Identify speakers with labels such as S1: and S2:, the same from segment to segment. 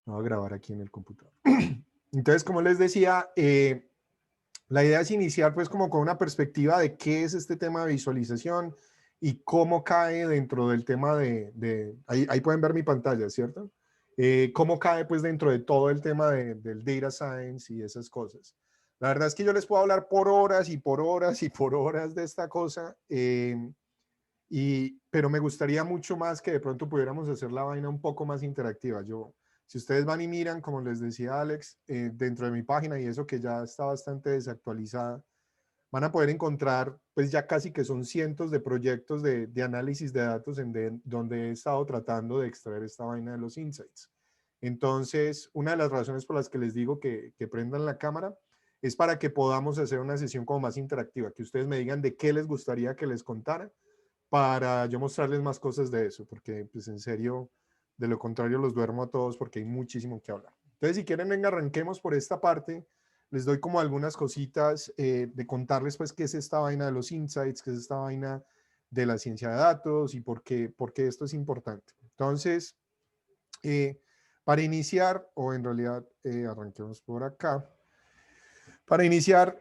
S1: Voy a grabar aquí en el computador. Entonces, como les decía, la idea es iniciar pues como con una perspectiva de qué es este tema de visualización y cómo cae dentro del tema ahí pueden ver mi pantalla, ¿cierto? Cómo cae pues dentro de todo el tema del data science y esas cosas. La verdad es que yo les puedo hablar por horas y por horas y por horas de esta cosa, pero me gustaría mucho más que de pronto pudiéramos hacer la vaina un poco más interactiva. Si ustedes van y miran, como les decía Alex, dentro de mi página y eso que ya está bastante desactualizada, van a poder encontrar, pues ya casi que son cientos de proyectos de análisis de datos donde he estado tratando de extraer esta vaina de los insights. Entonces, una de las razones por las que les digo que prendan la cámara es para que podamos hacer una sesión como más interactiva, que ustedes me digan de qué les gustaría que les contara para yo mostrarles más cosas de eso, porque pues en serio, de lo contrario los duermo a todos porque hay muchísimo que hablar. Entonces, si quieren, venga, arranquemos por esta parte. Les doy como algunas cositas de contarles pues qué es esta vaina de los insights, qué es esta vaina de la ciencia de datos y por qué esto es importante. Entonces, para iniciar, o en realidad arranquemos por acá. Para iniciar,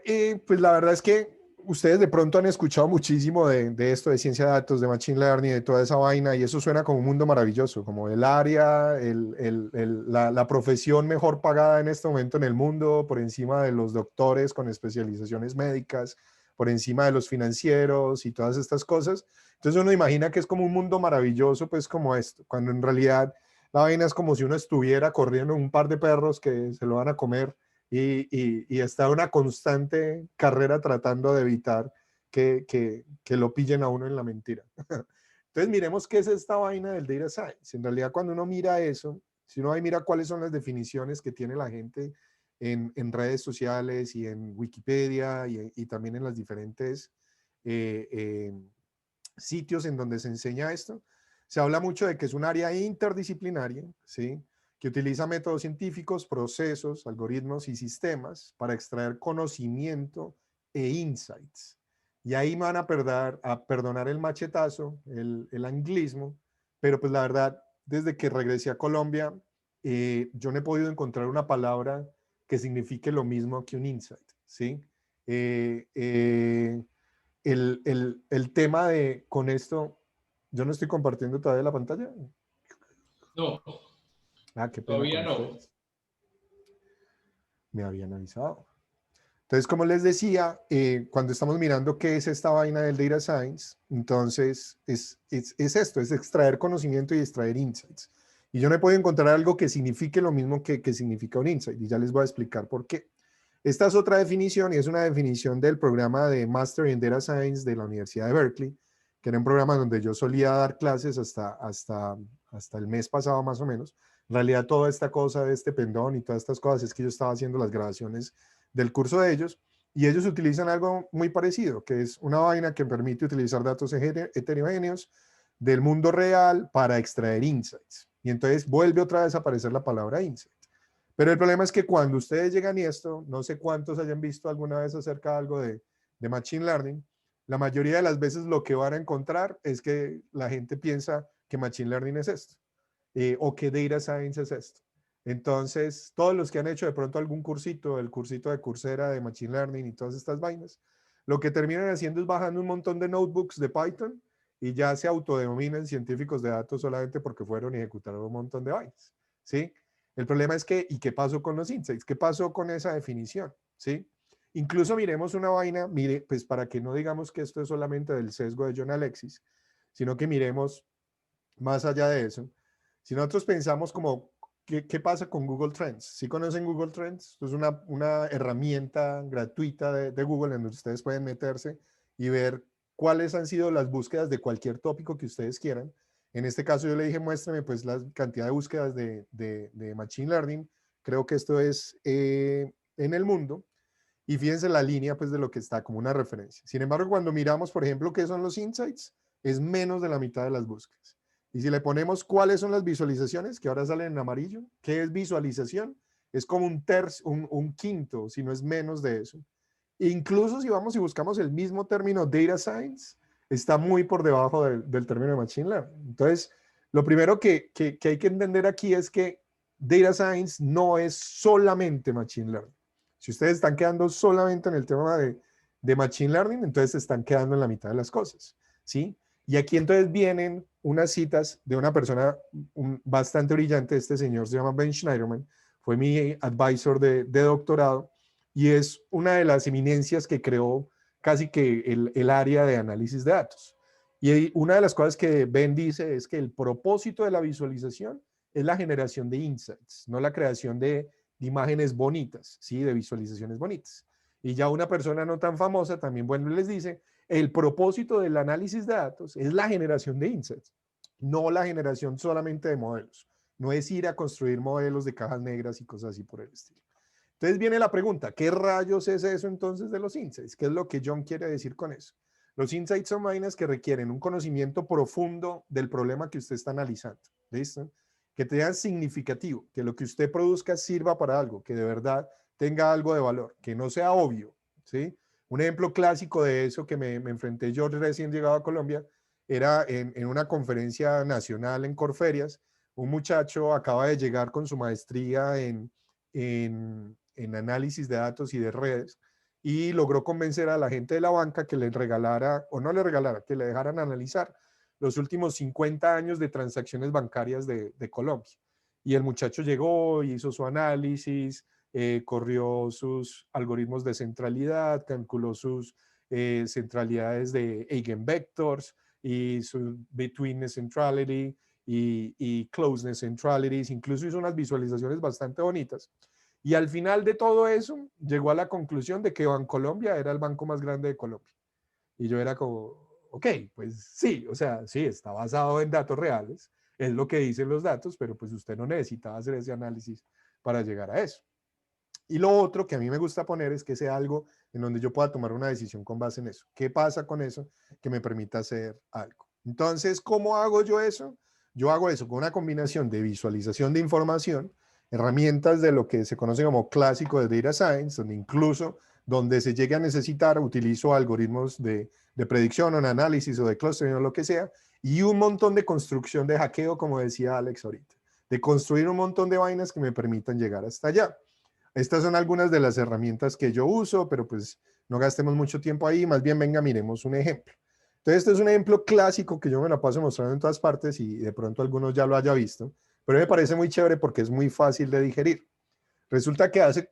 S1: pues la verdad es que ustedes de pronto han escuchado muchísimo de esto de ciencia de datos, de machine learning, de toda esa vaina, y eso suena como un mundo maravilloso, como el área, la profesión mejor pagada en este momento en el mundo, por encima de los doctores con especializaciones médicas, por encima de los financieros y todas estas cosas. Entonces uno imagina que es como un mundo maravilloso, pues como esto, cuando en realidad la vaina es como si uno estuviera corriendo un par de perros que se lo van a comer y está una constante carrera tratando de evitar que lo pillen a uno en la mentira. Entonces miremos qué es esta vaina del data science. En realidad cuando uno mira eso, si uno ahí mira cuáles son las definiciones que tiene la gente en redes sociales y en Wikipedia y también en las diferentes sitios en donde se enseña esto, se habla mucho de que es un área interdisciplinaria, ¿sí? Que utiliza métodos científicos, procesos, algoritmos y sistemas para extraer conocimiento e insights. Y ahí me van a perdonar el machetazo, el anglismo, pero pues la verdad, desde que regresé a Colombia, yo no he podido encontrar una palabra que signifique lo mismo que un insight, ¿sí? Eh, eh, el tema con esto, yo no estoy compartiendo todavía la pantalla.
S2: No,
S1: Ah, qué pena con
S2: todavía no.
S1: ustedes. Me habían avisado. Entonces, como les decía, cuando estamos mirando qué es esta vaina del data science, entonces es esto, es extraer conocimiento y extraer insights. Y yo no he podido encontrar algo que signifique lo mismo que significa un insight, y ya les voy a explicar por qué. Esta es otra definición y es una definición del programa de Master in Data Science de la Universidad de Berkeley, que era un programa donde yo solía dar clases hasta el mes pasado más o menos. En realidad toda esta cosa de este pendón y todas estas cosas es que yo estaba haciendo las grabaciones del curso de ellos y ellos utilizan algo muy parecido, que es una vaina que permite utilizar datos heterogéneos del mundo real para extraer insights. Y entonces vuelve otra vez a aparecer la palabra insight. Pero el problema es que cuando ustedes llegan y esto, no sé cuántos hayan visto alguna vez acerca de algo de Machine Learning, la mayoría de las veces lo que van a encontrar es que la gente piensa que Machine Learning es esto, o que Data Science es esto. Entonces, todos los que han hecho de pronto algún cursito, el cursito de Coursera de Machine Learning y todas estas vainas, lo que terminan haciendo es bajando un montón de notebooks de Python y ya se autodenominan científicos de datos solamente porque fueron y ejecutaron un montón de vainas, ¿sí? El problema es que, ¿y qué pasó con los insights? ¿Qué pasó con esa definición? ¿Sí? Incluso miremos una vaina, mire, pues para que no digamos que esto es solamente del sesgo de John Alexis, sino que miremos más allá de eso. Si nosotros pensamos como, ¿qué pasa con Google Trends? ¿Sí conocen Google Trends? Esto es una herramienta gratuita de Google en donde ustedes pueden meterse y ver cuáles han sido las búsquedas de cualquier tópico que ustedes quieran. En este caso yo le dije, muéstrame pues la cantidad de búsquedas de Machine Learning. Creo que esto es en el mundo. Y fíjense la línea pues de lo que está como una referencia. Sin embargo, cuando miramos, por ejemplo, qué son los insights, es menos de la mitad de las búsquedas. Y si le ponemos cuáles son las visualizaciones, que ahora salen en amarillo, ¿qué es visualización? Es como un tercio, un quinto, si no es menos de eso. Incluso si vamos y buscamos el mismo término data science, está muy por debajo del término de machine learning. Entonces, lo primero que hay que entender aquí es que Data Science no es solamente Machine Learning. Si ustedes están quedando solamente en el tema de Machine Learning, entonces se están quedando en la mitad de las cosas, ¿sí? Y aquí entonces vienen unas citas de una persona bastante brillante. Este señor se llama Ben Schneiderman, fue mi advisor de doctorado y es una de las eminencias que creó casi que el área de análisis de datos. Y una de las cosas que Ben dice es que el propósito de la visualización es la generación de insights, no la creación de imágenes bonitas, ¿sí? De visualizaciones bonitas. Y ya una persona no tan famosa también, bueno, les dice, el propósito del análisis de datos es la generación de insights, no la generación solamente de modelos. No es ir a construir modelos de cajas negras y cosas así por el estilo. Entonces viene la pregunta, ¿qué rayos es eso entonces de los insights? ¿Qué es lo que John quiere decir con eso? Los insights son vainas que requieren un conocimiento profundo del problema que usted está analizando. ¿Listo? Que sea significativo, que lo que usted produzca sirva para algo, que de verdad tenga algo de valor, que no sea obvio. ¿Sí? Un ejemplo clásico de eso que me enfrenté yo recién llegado a Colombia era en una conferencia nacional en Corferias. Un muchacho acaba de llegar con su maestría en análisis de datos y de redes y logró convencer a la gente de la banca que le regalara, o no le regalara, que le dejaran analizar los últimos 50 años de transacciones bancarias de Colombia. Y el muchacho llegó, hizo su análisis, corrió sus algoritmos de centralidad, calculó sus centralidades de eigenvectors y su betweenness centrality y closeness centralities, incluso hizo unas visualizaciones bastante bonitas. Y al final de todo eso, llegó a la conclusión de que Bancolombia era el banco más grande de Colombia. Y yo era como, ok, pues sí, o sea, sí, está basado en datos reales, es lo que dicen los datos, pero pues usted no necesitaba hacer ese análisis para llegar a eso. Y lo otro que a mí me gusta poner es que sea algo en donde yo pueda tomar una decisión con base en eso. ¿Qué pasa con eso que me permita hacer algo? Entonces, ¿cómo hago yo eso? Yo hago eso con una combinación de visualización de información, herramientas de lo que se conoce como clásico de Data Science, donde incluso donde se llegue a necesitar, utilizo algoritmos de predicción o de análisis o de clustering o lo que sea, y un montón de construcción de hackeo, como decía Alex ahorita, de construir un montón de vainas que me permitan llegar hasta allá. Estas son algunas de las herramientas que yo uso, pero pues no gastemos mucho tiempo ahí, más bien venga, miremos un ejemplo. Entonces, este es un ejemplo clásico que yo me la paso mostrando en todas partes y de pronto algunos ya lo haya visto, pero me parece muy chévere porque es muy fácil de digerir. Resulta que hace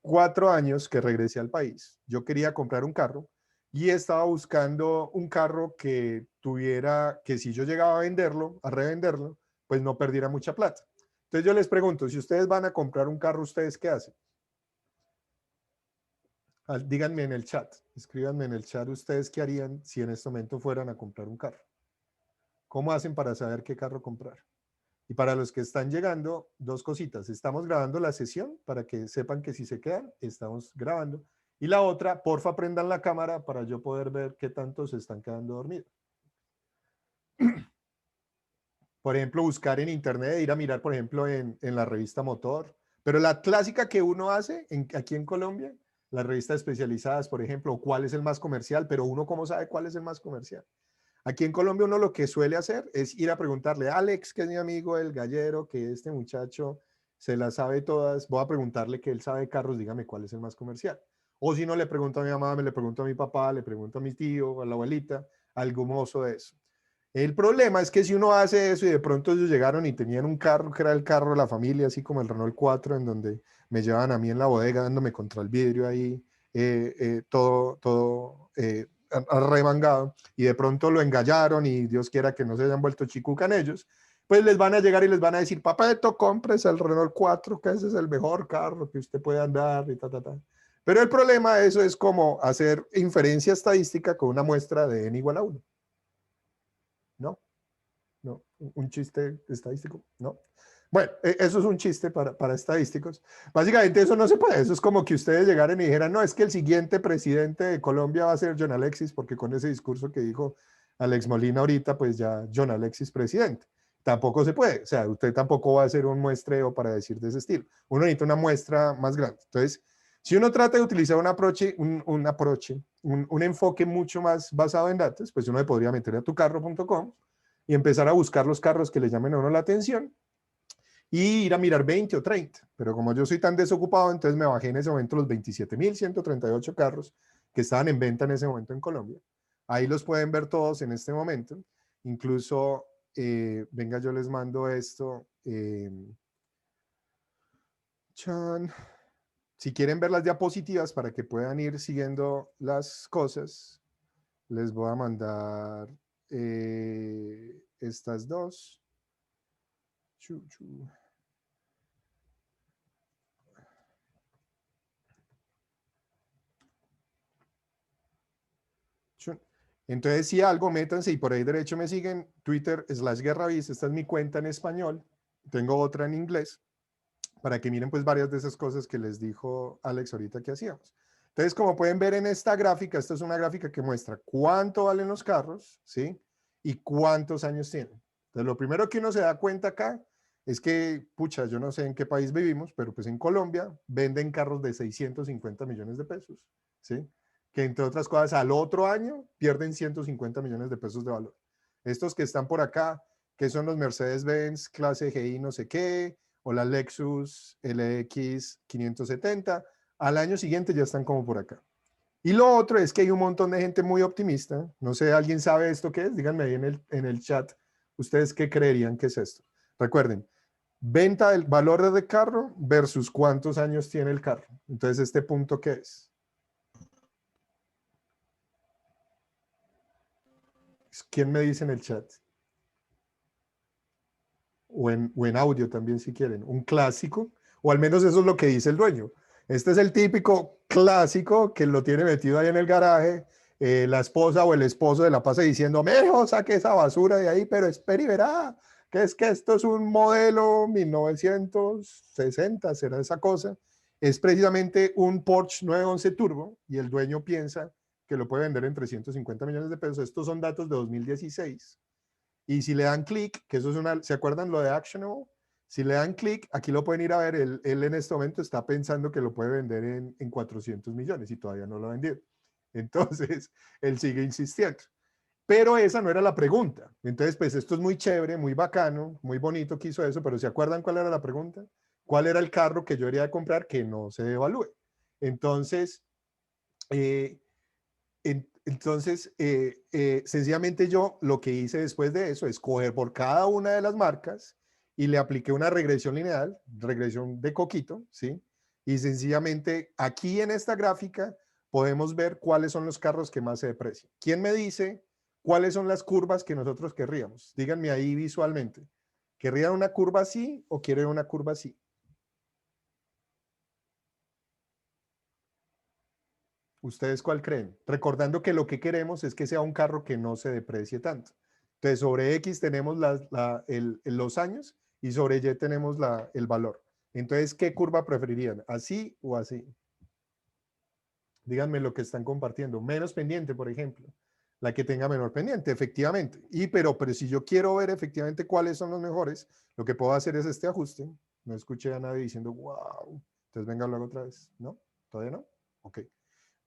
S1: 4 años que regresé al país, yo quería comprar un carro y estaba buscando un carro que tuviera, que si yo llegaba a venderlo, a revenderlo, pues no perdiera mucha plata. Entonces yo les pregunto, si ustedes van a comprar un carro, ¿ustedes qué hacen? Díganme en el chat, escríbanme en el chat ustedes qué harían si en este momento fueran a comprar un carro. ¿Cómo hacen para saber qué carro comprar? Y para los que están llegando, 2 cositas. Estamos grabando la sesión para que sepan que si se quedan, estamos grabando. Y la otra, porfa, prendan la cámara para yo poder ver qué tanto se están quedando dormidos. Por ejemplo, buscar en internet, ir a mirar, por ejemplo, en la revista Motor. Pero la clásica que uno hace aquí en Colombia, las revistas especializadas, por ejemplo, cuál es el más comercial, pero uno cómo sabe cuál es el más comercial. Aquí en Colombia uno lo que suele hacer es ir a preguntarle a Alex, que es mi amigo, el gallero, que este muchacho se las sabe todas, voy a preguntarle que él sabe de carros, dígame cuál es el más comercial. O si no, le pregunto a mi mamá, me le pregunto a mi papá, le pregunto a mi tío, a la abuelita, algo mozo de eso. El problema es que si uno hace eso y de pronto ellos llegaron y tenían un carro que era el carro de la familia, así como el Renault 4, en donde me llevaban a mí en la bodega dándome contra el vidrio ahí, todo arremangado, y de pronto lo engallaron y Dios quiera que no se hayan vuelto chicucan ellos, pues les van a llegar y les van a decir, papeto, compres el Renault 4, que ese es el mejor carro que usted puede andar y ta, ta, ta. Pero el problema de eso es como hacer inferencia estadística con una muestra de n igual a 1. ¿No? No, un chiste estadístico, ¿no? Bueno, eso es un chiste para estadísticos. Básicamente eso no se puede, eso es como que ustedes llegaran y dijeran, no, es que el siguiente presidente de Colombia va a ser John Alexis, porque con ese discurso que dijo Alex Molina ahorita, pues ya John Alexis presidente. Tampoco se puede, o sea, usted tampoco va a hacer un muestreo para decir de ese estilo. Uno necesita una muestra más grande. Entonces, si uno trata de utilizar un enfoque mucho más basado en datos, pues uno le podría meter a tucarro.com y empezar a buscar los carros que le llamen a uno la atención y ir a mirar 20 o 30. Pero como yo soy tan desocupado, entonces me bajé en ese momento los 27.138 carros que estaban en venta en ese momento en Colombia. Ahí los pueden ver todos en este momento. Incluso, venga, yo les mando esto. Si quieren ver las diapositivas para que puedan ir siguiendo las cosas, les voy a mandar estas dos. Entonces, si algo, métanse y por ahí derecho me siguen, Twitter /GuerraViz, esta es mi cuenta en español, tengo otra en inglés, para que miren pues varias de esas cosas que les dijo Alex ahorita que hacíamos. Entonces, como pueden ver en esta gráfica, esta es una gráfica que muestra cuánto valen los carros, ¿sí? Y cuántos años tienen. Entonces, lo primero que uno se da cuenta acá es que, pucha, yo no sé en qué país vivimos, pero pues en Colombia venden carros de 650 millones de pesos, ¿sí? Que entre otras cosas al otro año pierden 150 millones de pesos de valor. Estos que están por acá, que son los Mercedes-Benz clase GI no sé qué, o la Lexus LX 570, al año siguiente ya están como por acá. Y lo otro es que hay un montón de gente muy optimista. No sé, ¿alguien sabe esto qué es? Díganme ahí en el chat, ¿ustedes qué creerían que es esto? Recuerden, venta del valor del carro versus cuántos años tiene el carro. Entonces, ¿este punto qué es? ¿Quién me dice en el chat? O en audio también si quieren. Un clásico, o al menos eso es lo que dice el dueño. Este es el típico clásico que lo tiene metido ahí en el garaje. La esposa o el esposo de la pasa diciendo, mijo, saque esa basura de ahí, pero espere y verá, que es que esto es un modelo 1960, será esa cosa. Es precisamente un Porsche 911 Turbo y el dueño piensa que lo puede vender en 350 millones de pesos. Estos son datos de 2016. Y si le dan clic, que eso es una, ¿se acuerdan lo de Actionable? Si le dan clic, aquí lo pueden ir a ver, él en este momento está pensando que lo puede vender en 400 millones y todavía no lo ha vendido. Entonces, él sigue insistiendo. Pero esa no era la pregunta. Entonces, pues esto es muy chévere, muy bacano, muy bonito que hizo eso, pero ¿se acuerdan cuál era la pregunta? ¿Cuál era el carro que yo iría a comprar que no se devalúe? Entonces, eh, sencillamente yo lo que hice después de eso es coger por cada una de las marcas y le apliqué una regresión lineal, regresión de coquito, ¿sí? Y sencillamente aquí en esta gráfica podemos ver cuáles son los carros que más se deprecian. ¿Quién me dice cuáles son las curvas que nosotros querríamos? Díganme ahí visualmente. ¿Querrían una curva así o quieren una curva así? ¿Ustedes cuál creen? Recordando que lo que queremos es que sea un carro que no se deprecie tanto. Entonces, sobre X tenemos los años y sobre Y tenemos el valor. Entonces, ¿qué curva preferirían? ¿Así o así? Díganme lo que están compartiendo. Menos pendiente, por ejemplo. La que tenga menor pendiente, efectivamente. Pero si yo quiero ver efectivamente cuáles son los mejores, lo que puedo hacer es este ajuste. No escuché a nadie diciendo, wow. Entonces, venga luego otra vez. ¿No? ¿Todavía no? Ok.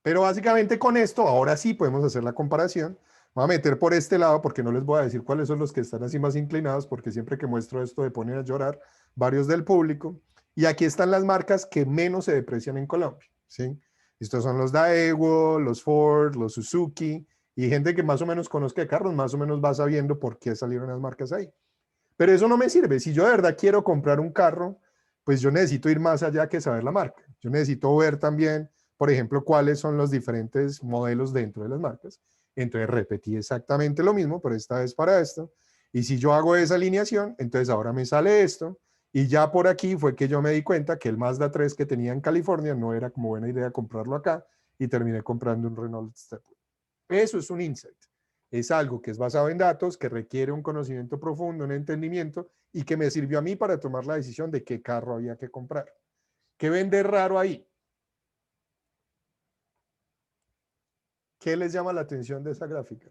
S1: Pero básicamente con esto, ahora sí podemos hacer la comparación. Voy a meter por este lado porque no les voy a decir cuáles son los que están así más inclinados, porque siempre que muestro esto me ponen a llorar varios del público. Y aquí están las marcas que menos se deprecian en Colombia, ¿sí? Estos son los Daewoo, los Ford, los Suzuki, y gente que más o menos conozca de carros, más o menos va sabiendo por qué salieron las marcas ahí. Pero eso no me sirve. Si yo de verdad quiero comprar un carro, pues yo necesito ir más allá que saber la marca. Yo necesito ver también, por ejemplo, cuáles son los diferentes modelos dentro de las marcas. Entonces repetí exactamente lo mismo, pero esta vez para esto. Y si yo hago esa alineación, entonces ahora me sale esto. Y ya por aquí fue que yo me di cuenta que el Mazda 3 que tenía en California no era como buena idea comprarlo acá y terminé comprando un Renault Stepway. Eso es un insight. Es algo que es basado en datos, que requiere un conocimiento profundo, un entendimiento y que me sirvió a mí para tomar la decisión de qué carro había que comprar. ¿Qué vende raro ahí? ¿Qué les llama la atención de esa gráfica?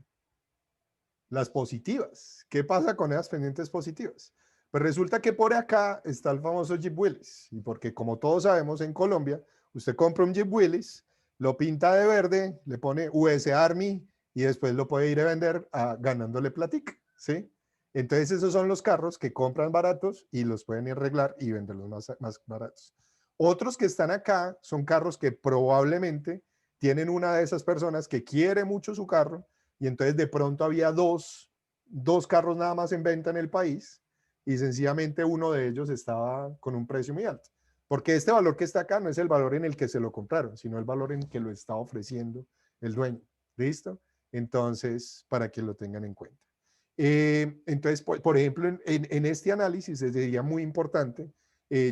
S1: Las positivas. ¿Qué pasa con esas pendientes positivas? Pues resulta que por acá está el famoso Jeep Willys. Y porque como todos sabemos en Colombia, usted compra un Jeep Willys, lo pinta de verde, le pone US Army y después lo puede ir a vender ganándole platica, ¿sí? Entonces esos son los carros que compran baratos y los pueden arreglar y venderlos más baratos. Otros que están acá son carros que probablemente tienen una de esas personas que quiere mucho su carro y entonces de pronto había dos carros nada más en venta en el país y sencillamente uno de ellos estaba con un precio muy alto. Porque este valor que está acá no es el valor en el que se lo compraron, sino el valor en el que lo está ofreciendo el dueño. ¿Listo? Entonces, para que lo tengan en cuenta. Entonces, por ejemplo, en este análisis sería muy importante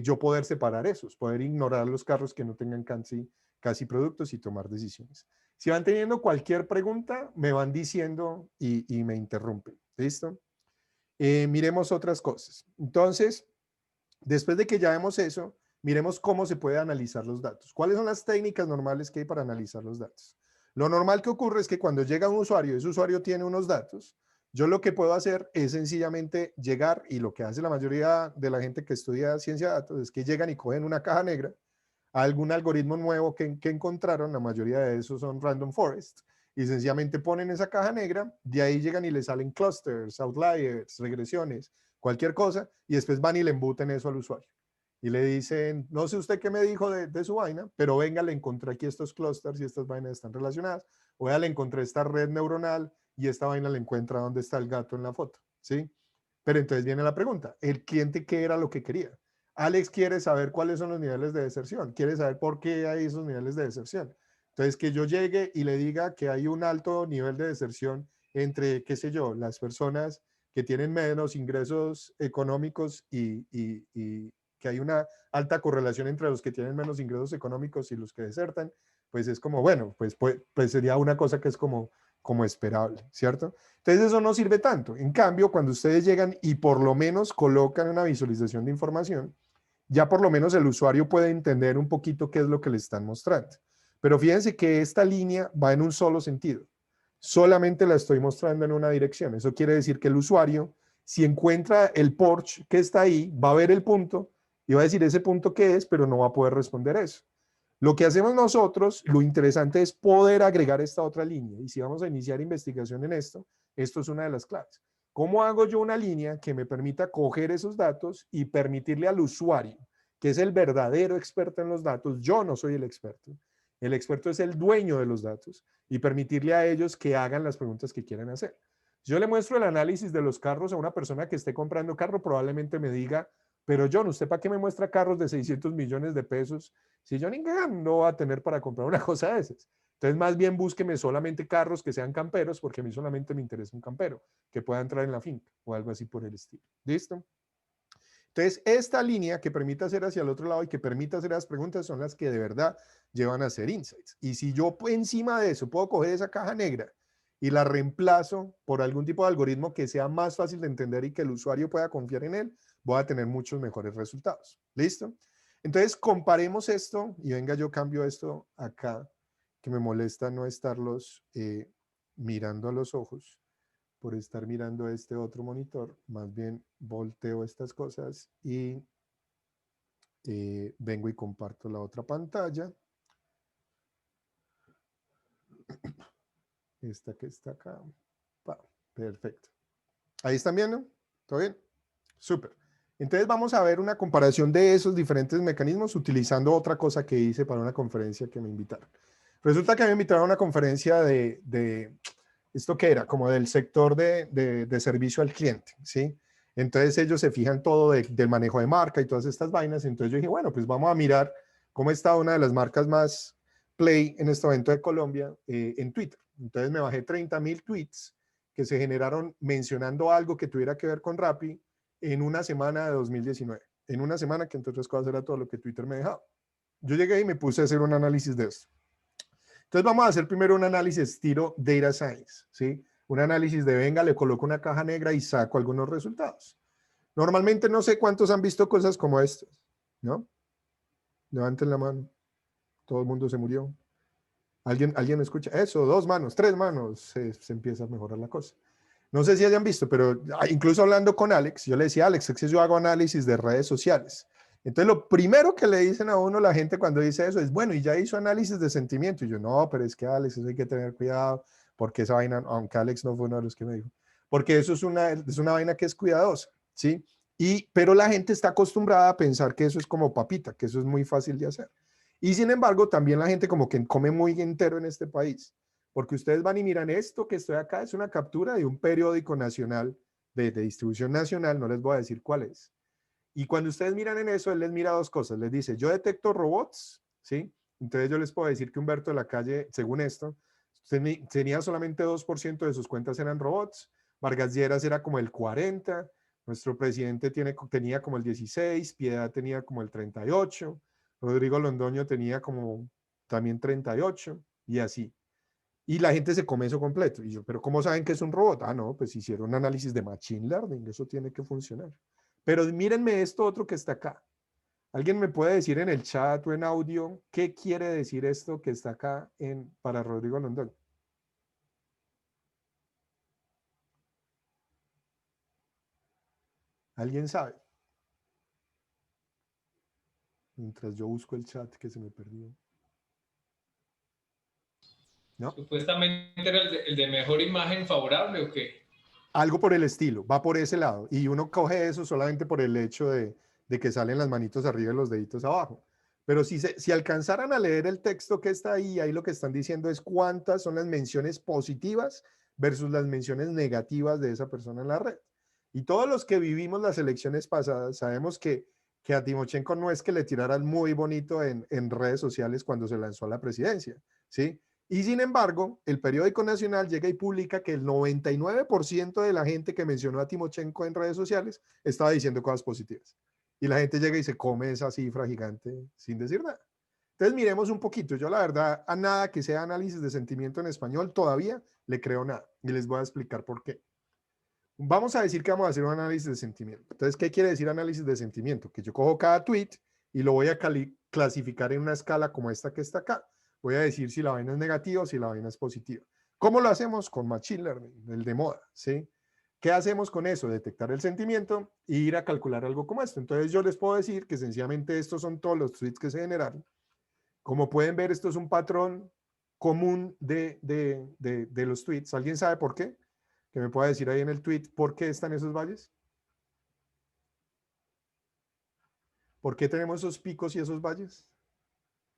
S1: yo poder separar esos, poder ignorar los carros que no tengan casi productos y tomar decisiones. Si van teniendo cualquier pregunta, me van diciendo y me interrumpen. ¿Listo? Miremos otras cosas. Entonces, después de que ya vemos eso, miremos cómo se puede analizar los datos. ¿Cuáles son las técnicas normales que hay para analizar los datos? Lo normal que ocurre es que cuando llega un usuario, ese usuario tiene unos datos, yo lo que puedo hacer es sencillamente llegar, y lo que hace la mayoría de la gente que estudia ciencia de datos es que llegan y cogen una caja negra, algún algoritmo nuevo que encontraron, la mayoría de esos son random forest, y sencillamente ponen esa caja negra, de ahí llegan y le salen clusters, outliers, regresiones, cualquier cosa, y después van y le embuten eso al usuario. Y le dicen, no sé usted qué me dijo de su vaina, pero venga, le encontré aquí estos clusters y estas vainas están relacionadas, o ya le encontré esta red neuronal y esta vaina le encuentra dónde está el gato en la foto, ¿sí? Pero entonces viene la pregunta, ¿el cliente qué era lo que quería? Alex quiere saber cuáles son los niveles de deserción, quiere saber por qué hay esos niveles de deserción. Entonces, que yo llegue y le diga que hay un alto nivel de deserción entre, qué sé yo, las personas que tienen menos ingresos económicos y que hay una alta correlación entre los que tienen menos ingresos económicos y los que desertan, pues es como, bueno, pues sería una cosa que es como esperable, ¿cierto? Entonces eso no sirve tanto. En cambio, cuando ustedes llegan y por lo menos colocan una visualización de información, ya por lo menos el usuario puede entender un poquito qué es lo que le están mostrando. Pero fíjense que esta línea va en un solo sentido. Solamente la estoy mostrando en una dirección. Eso quiere decir que el usuario, si encuentra el Porsche que está ahí, va a ver el punto y va a decir ese punto qué es, pero no va a poder responder eso. Lo que hacemos nosotros, lo interesante es poder agregar esta otra línea. Y si vamos a iniciar investigación en esto es una de las claves. ¿Cómo hago yo una línea que me permita coger esos datos y permitirle al usuario, que es el verdadero experto en los datos? Yo no soy el experto es el dueño de los datos, y permitirle a ellos que hagan las preguntas que quieran hacer. Si yo le muestro el análisis de los carros a una persona que esté comprando carro, probablemente me diga, pero John, ¿usted para qué me muestra carros de 600 millones de pesos si yo ni no va a tener para comprar una cosa de esas? Entonces, más bien búsqueme solamente carros que sean camperos, porque a mí solamente me interesa un campero que pueda entrar en la finca o algo así por el estilo. ¿Listo? Entonces, esta línea que permite hacer hacia el otro lado y que permite hacer las preguntas son las que de verdad llevan a hacer insights. Y si yo encima de eso puedo coger esa caja negra y la reemplazo por algún tipo de algoritmo que sea más fácil de entender y que el usuario pueda confiar en él, voy a tener muchos mejores resultados. ¿Listo? Entonces, comparemos esto y venga, yo cambio esto acá, que me molesta no estarlos mirando a los ojos por estar mirando este otro monitor. Más bien volteo estas cosas y vengo y comparto la otra pantalla. Esta que está acá. Perfecto. Ahí están viendo. ¿Todo bien? Súper. Entonces vamos a ver una comparación de esos diferentes mecanismos utilizando otra cosa que hice para una conferencia que me invitaron. Resulta que me invitaron a una conferencia de ¿esto qué era? Como del sector de servicio al cliente, ¿sí? Entonces ellos se fijan todo del manejo de marca y todas estas vainas. Entonces yo dije, bueno, pues vamos a mirar cómo está una de las marcas más play en este momento de Colombia en Twitter. Entonces me bajé 30,000 tweets que se generaron mencionando algo que tuviera que ver con Rappi en una semana de 2019. En una semana que entre otras cosas era todo lo que Twitter me dejaba. Yo llegué y me puse a hacer un análisis de esto. Entonces vamos a hacer primero un análisis estilo Data Science, ¿sí? Un análisis de venga, le coloco una caja negra y saco algunos resultados. Normalmente no sé cuántos han visto cosas como estas, ¿no? Levanten la mano. Todo el mundo se murió. ¿Alguien escucha? Eso, 2 manos, 3 manos, se empieza a mejorar la cosa. No sé si hayan visto, pero incluso hablando con Alex, yo le decía, Alex, es que yo hago análisis de redes sociales. Entonces, lo primero que le dicen a uno la gente cuando dice eso es, bueno, y ya hizo análisis de sentimiento. Y yo, no, pero es que Alex, eso hay que tener cuidado, porque esa vaina, aunque Alex no fue uno de los que me dijo, porque eso es una vaina que es cuidadosa, ¿sí? Pero la gente está acostumbrada a pensar que eso es como papita, que eso es muy fácil de hacer. Y sin embargo, también la gente como que come muy entero en este país, porque ustedes van y miran esto que estoy acá, es una captura de un periódico nacional, de distribución nacional, no les voy a decir cuál es. Y cuando ustedes miran en eso, él les mira dos cosas, les dice, yo detecto robots, ¿sí? Entonces yo les puedo decir que Humberto de la Calle, según esto, tenía solamente 2% de sus cuentas eran robots, Vargas Lleras era como el 40%, nuestro presidente tenía como el 16%, Piedad tenía como el 38%, Rodrigo Londoño tenía como también 38%, y así. Y la gente se come eso completo. Y yo, pero ¿cómo saben que es un robot? Ah, no, pues hicieron un análisis de Machine Learning, eso tiene que funcionar. Pero mírenme esto otro que está acá. ¿Alguien me puede decir en el chat o en audio qué quiere decir esto que está acá para Rodrigo Londoño? ¿Alguien sabe? Mientras yo busco el chat que se me perdió. ¿No?
S2: Supuestamente era el de mejor imagen favorable o qué.
S1: Algo por el estilo, va por ese lado. Y uno coge eso solamente por el hecho de que salen las manitos arriba y los deditos abajo. Pero si alcanzaran a leer el texto que está ahí lo que están diciendo es cuántas son las menciones positivas versus las menciones negativas de esa persona en la red. Y todos los que vivimos las elecciones pasadas sabemos que a Timochenko no es que le tiraran muy bonito en redes sociales cuando se lanzó a la presidencia, ¿sí? Y sin embargo, el periódico nacional llega y publica que el 99% de la gente que mencionó a Timochenko en redes sociales estaba diciendo cosas positivas. Y la gente llega y se come esa cifra gigante sin decir nada. Entonces miremos un poquito. Yo la verdad a nada que sea análisis de sentimiento en español todavía le creo nada. Y les voy a explicar por qué. Vamos a decir que vamos a hacer un análisis de sentimiento. Entonces, ¿qué quiere decir análisis de sentimiento? Que yo cojo cada tweet y lo voy a clasificar en una escala como esta que está acá. Voy a decir si la vaina es negativa o si la vaina es positiva. ¿Cómo lo hacemos? Con Machine Learning, el de moda, ¿sí? ¿Qué hacemos con eso? Detectar el sentimiento e ir a calcular algo como esto. Entonces yo les puedo decir que sencillamente estos son todos los tweets que se generaron. Como pueden ver, esto es un patrón común de los tweets. ¿Alguien sabe por qué? Que me pueda decir ahí en el tweet por qué están esos valles. ¿Por qué tenemos esos picos y esos valles?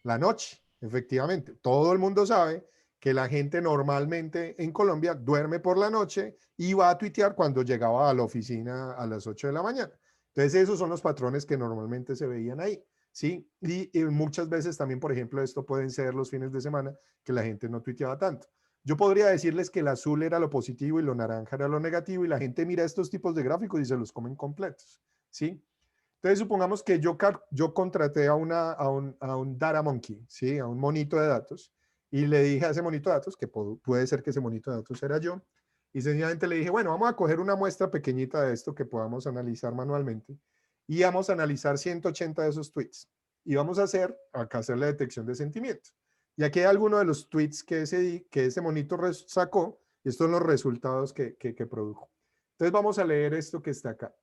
S1: La noche, efectivamente. Todo el mundo sabe que la gente normalmente en Colombia duerme por la noche y va a tuitear cuando llegaba a la oficina a las 8 de la mañana. Entonces, esos son los patrones que normalmente se veían ahí, ¿sí? Y muchas veces también, por ejemplo, esto pueden ser los fines de semana que la gente no tuiteaba tanto. Yo podría decirles que el azul era lo positivo y lo naranja era lo negativo y la gente mira estos tipos de gráficos y se los comen completos, ¿sí? Entonces, supongamos que yo contraté a un data monkey, ¿sí? A un monito de datos, y le dije a ese monito de datos, que puede ser que ese monito de datos era yo, y sencillamente le dije, bueno, vamos a coger una muestra pequeñita de esto que podamos analizar manualmente, y vamos a analizar 180 de esos tweets, y vamos a hacer la detección de sentimiento. Y aquí hay algunos de los tweets que ese monito sacó, y estos son los resultados que produjo. Entonces, vamos a leer esto que está acá.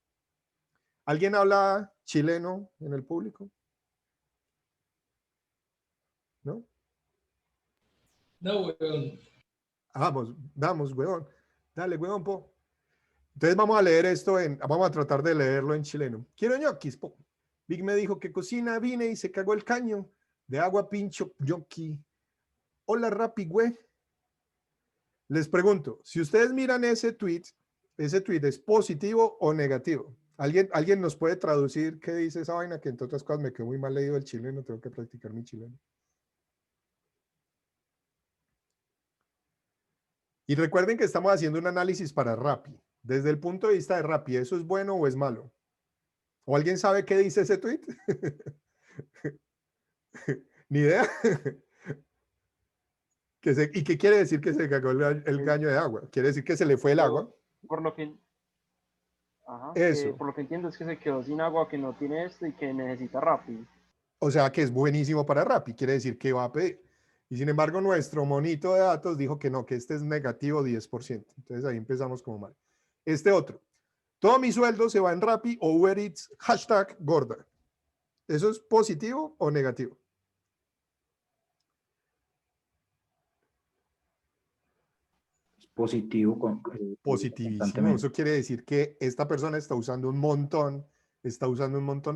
S1: ¿Alguien habla chileno en el público? ¿No?
S2: No, weón.
S1: Vamos, weón. Dale, weón, po. Entonces vamos a leer esto vamos a tratar de leerlo en chileno. Quiero ñoquis, po. Big me dijo que cocina, vine y se cagó el caño. De agua pincho ñoqui. Hola, Rappi, güey. Les pregunto, si ustedes miran ese tweet es positivo o negativo. ¿Alguien nos puede traducir qué dice esa vaina? Que entre otras cosas me quedó muy mal leído el chileno, tengo que practicar mi chileno. Y recuerden que estamos haciendo un análisis para Rappi. Desde el punto de vista de Rappi, ¿eso es bueno o es malo? ¿O alguien sabe qué dice ese tweet? Ni idea. ¿Y qué quiere decir que se cagó el caño de agua? ¿Quiere decir que se le fue el agua?
S3: Por lo que, ajá, que
S1: Eso.
S3: por lo que entiendo es que se quedó sin agua, que no tiene esto y que necesita rápido.
S1: O sea que es buenísimo para Rappi. Quiere decir que va a pedir. Y sin embargo, nuestro monito de datos dijo que no, que este es negativo 10%. Entonces ahí empezamos como mal. Este otro. Todo mi sueldo se va en Rappi o Uber Eats, hashtag gorda. ¿Eso es positivo o negativo?
S4: positivo
S1: Positivísimo.
S4: constantemente.
S1: Eso quiere decir que esta persona está usando un montón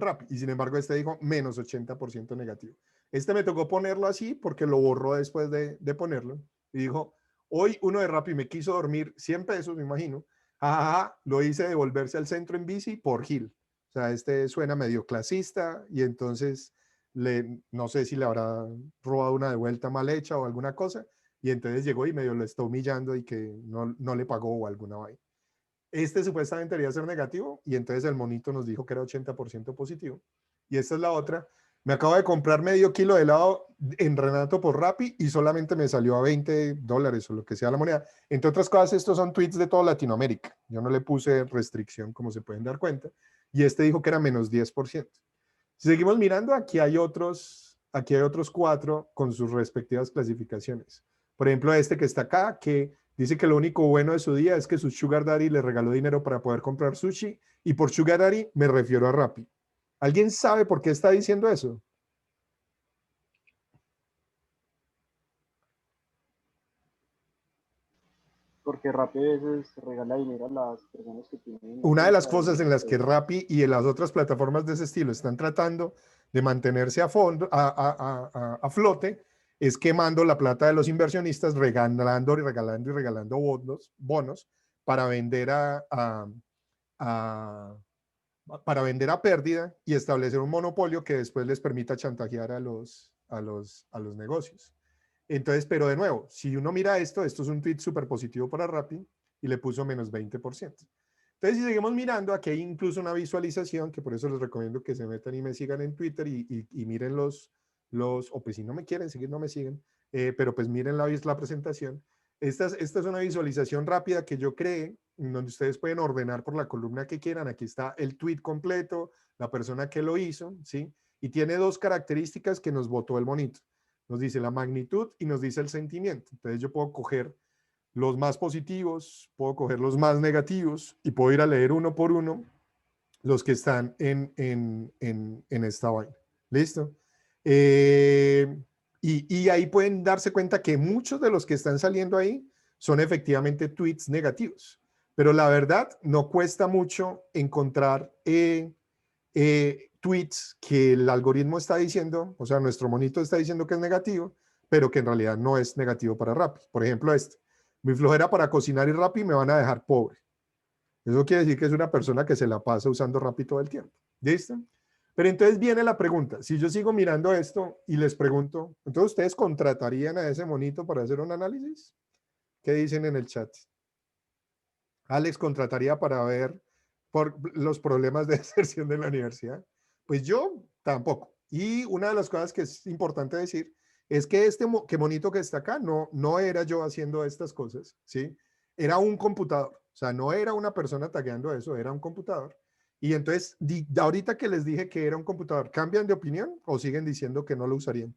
S1: Rappi. Y sin embargo, este dijo menos 80% negativo. Este me tocó ponerlo así porque lo borró después de ponerlo. Y dijo, hoy uno de Rappi me quiso dormir 100 pesos, me imagino. Jajaja, lo hice devolverse al centro en bici por Gil. O sea, este suena medio clasista y entonces no sé si le habrá robado una de vuelta mal hecha o alguna cosa. Y entonces llegó y medio lo está humillando y que no le pagó o alguna vaina. Este supuestamente debería ser negativo y entonces el monito nos dijo que era 80% positivo. Y esta es la otra. Me acabo de comprar medio kilo de helado en Renato por Rappi y solamente me salió a $20 o lo que sea la moneda. Entre otras cosas, estos son tweets de toda Latinoamérica. Yo no le puse restricción, como se pueden dar cuenta. Y este dijo que era menos 10%. Si seguimos mirando, aquí hay otros 4 con sus respectivas clasificaciones. Por ejemplo, este que está acá, que dice que lo único bueno de su día es que su sugar daddy le regaló dinero para poder comprar sushi, y por sugar daddy me refiero a Rappi. ¿Alguien sabe por qué está diciendo eso?
S3: Porque Rappi a veces regala dinero a las personas que tienen
S1: Una de las
S3: empresa
S1: cosas en las que
S3: pues,
S1: Rappi y en las otras plataformas de ese estilo están tratando de mantenerse a flote es quemando la plata de los inversionistas, regalando bonos para vender para vender a pérdida y establecer un monopolio que después les permita chantajear a los negocios. Entonces, pero de nuevo, si uno mira esto es un tweet súper positivo para Rappi y le puso menos 20%. Entonces, si seguimos mirando, aquí hay incluso una visualización, que por eso les recomiendo que se metan y me sigan en Twitter y miren o pues si no me quieren seguir, no me siguen, pero pues miren la presentación. Esta es una visualización rápida que yo creé, en donde ustedes pueden ordenar por la columna que quieran. Aquí está el tweet completo, la persona que lo hizo, ¿sí? Y tiene 2 características que nos botó el monito. Nos dice la magnitud y nos dice el sentimiento. Entonces yo puedo coger los más positivos, puedo coger los más negativos y puedo ir a leer uno por uno los que están en esta vaina. ¿Listo? Y ahí pueden darse cuenta que muchos de los que están saliendo ahí son efectivamente tweets negativos. Pero la verdad, no cuesta mucho encontrar tweets que el algoritmo está diciendo, o sea, nuestro monito está diciendo que es negativo, pero que en realidad no es negativo para Rappi. Por ejemplo, este. Mi flojera para cocinar y Rappi me van a dejar pobre. Eso quiere decir que es una persona que se la pasa usando Rappi todo el tiempo. ¿Listo? Pero entonces viene la pregunta. Si yo sigo mirando esto y les pregunto, ¿entonces ustedes contratarían a ese monito para hacer un análisis? ¿Qué dicen en el chat? Alex contrataría para ver por los problemas de deserción de la universidad. Pues yo tampoco. Y una de las cosas que es importante decir es que que monito que está acá no era yo haciendo estas cosas, ¿sí? Era un computador. O sea, no era una persona tagueando eso, era un computador. Y entonces, ahorita que les dije que era un computador, ¿cambian de opinión o siguen diciendo que no lo usarían?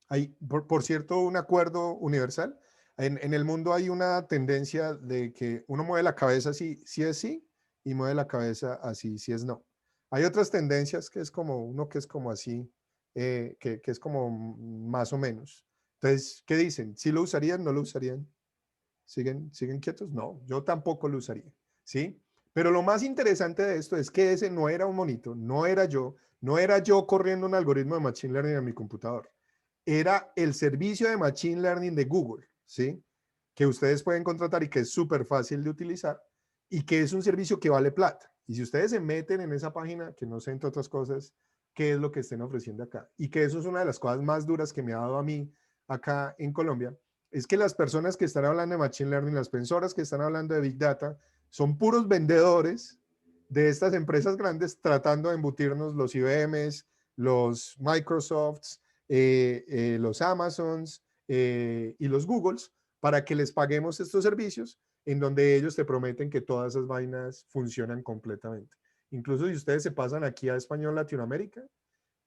S1: Hay, por cierto, un acuerdo universal. En el mundo hay una tendencia de que uno mueve la cabeza si es sí y mueve la cabeza así si es no. Hay otras tendencias que es como uno que es como así, que es como más o menos. Entonces, ¿qué dicen? ¿Sí lo usarían? ¿No lo usarían? ¿Siguen quietos? No, yo tampoco lo usaría, ¿sí? Pero lo más interesante de esto es que ese no era un monito, no era yo corriendo un algoritmo de Machine Learning en mi computador. Era el servicio de Machine Learning de Google, ¿sí? Que ustedes pueden contratar y que es súper fácil de utilizar y que es un servicio que vale plata. Y si ustedes se meten en esa página, que no sé entre otras cosas qué es lo que estén ofreciendo acá, y que eso es una de las cosas más duras que me ha dado a mí acá en Colombia, es que las personas que están hablando de Machine Learning, las pensoras que están hablando de Big Data, son puros vendedores de estas empresas grandes tratando de embutirnos los IBMs, los Microsofts, los Amazons y los Googles para que les paguemos estos servicios en donde ellos te prometen que todas esas vainas funcionan completamente. Incluso si ustedes se pasan aquí a Español Latinoamérica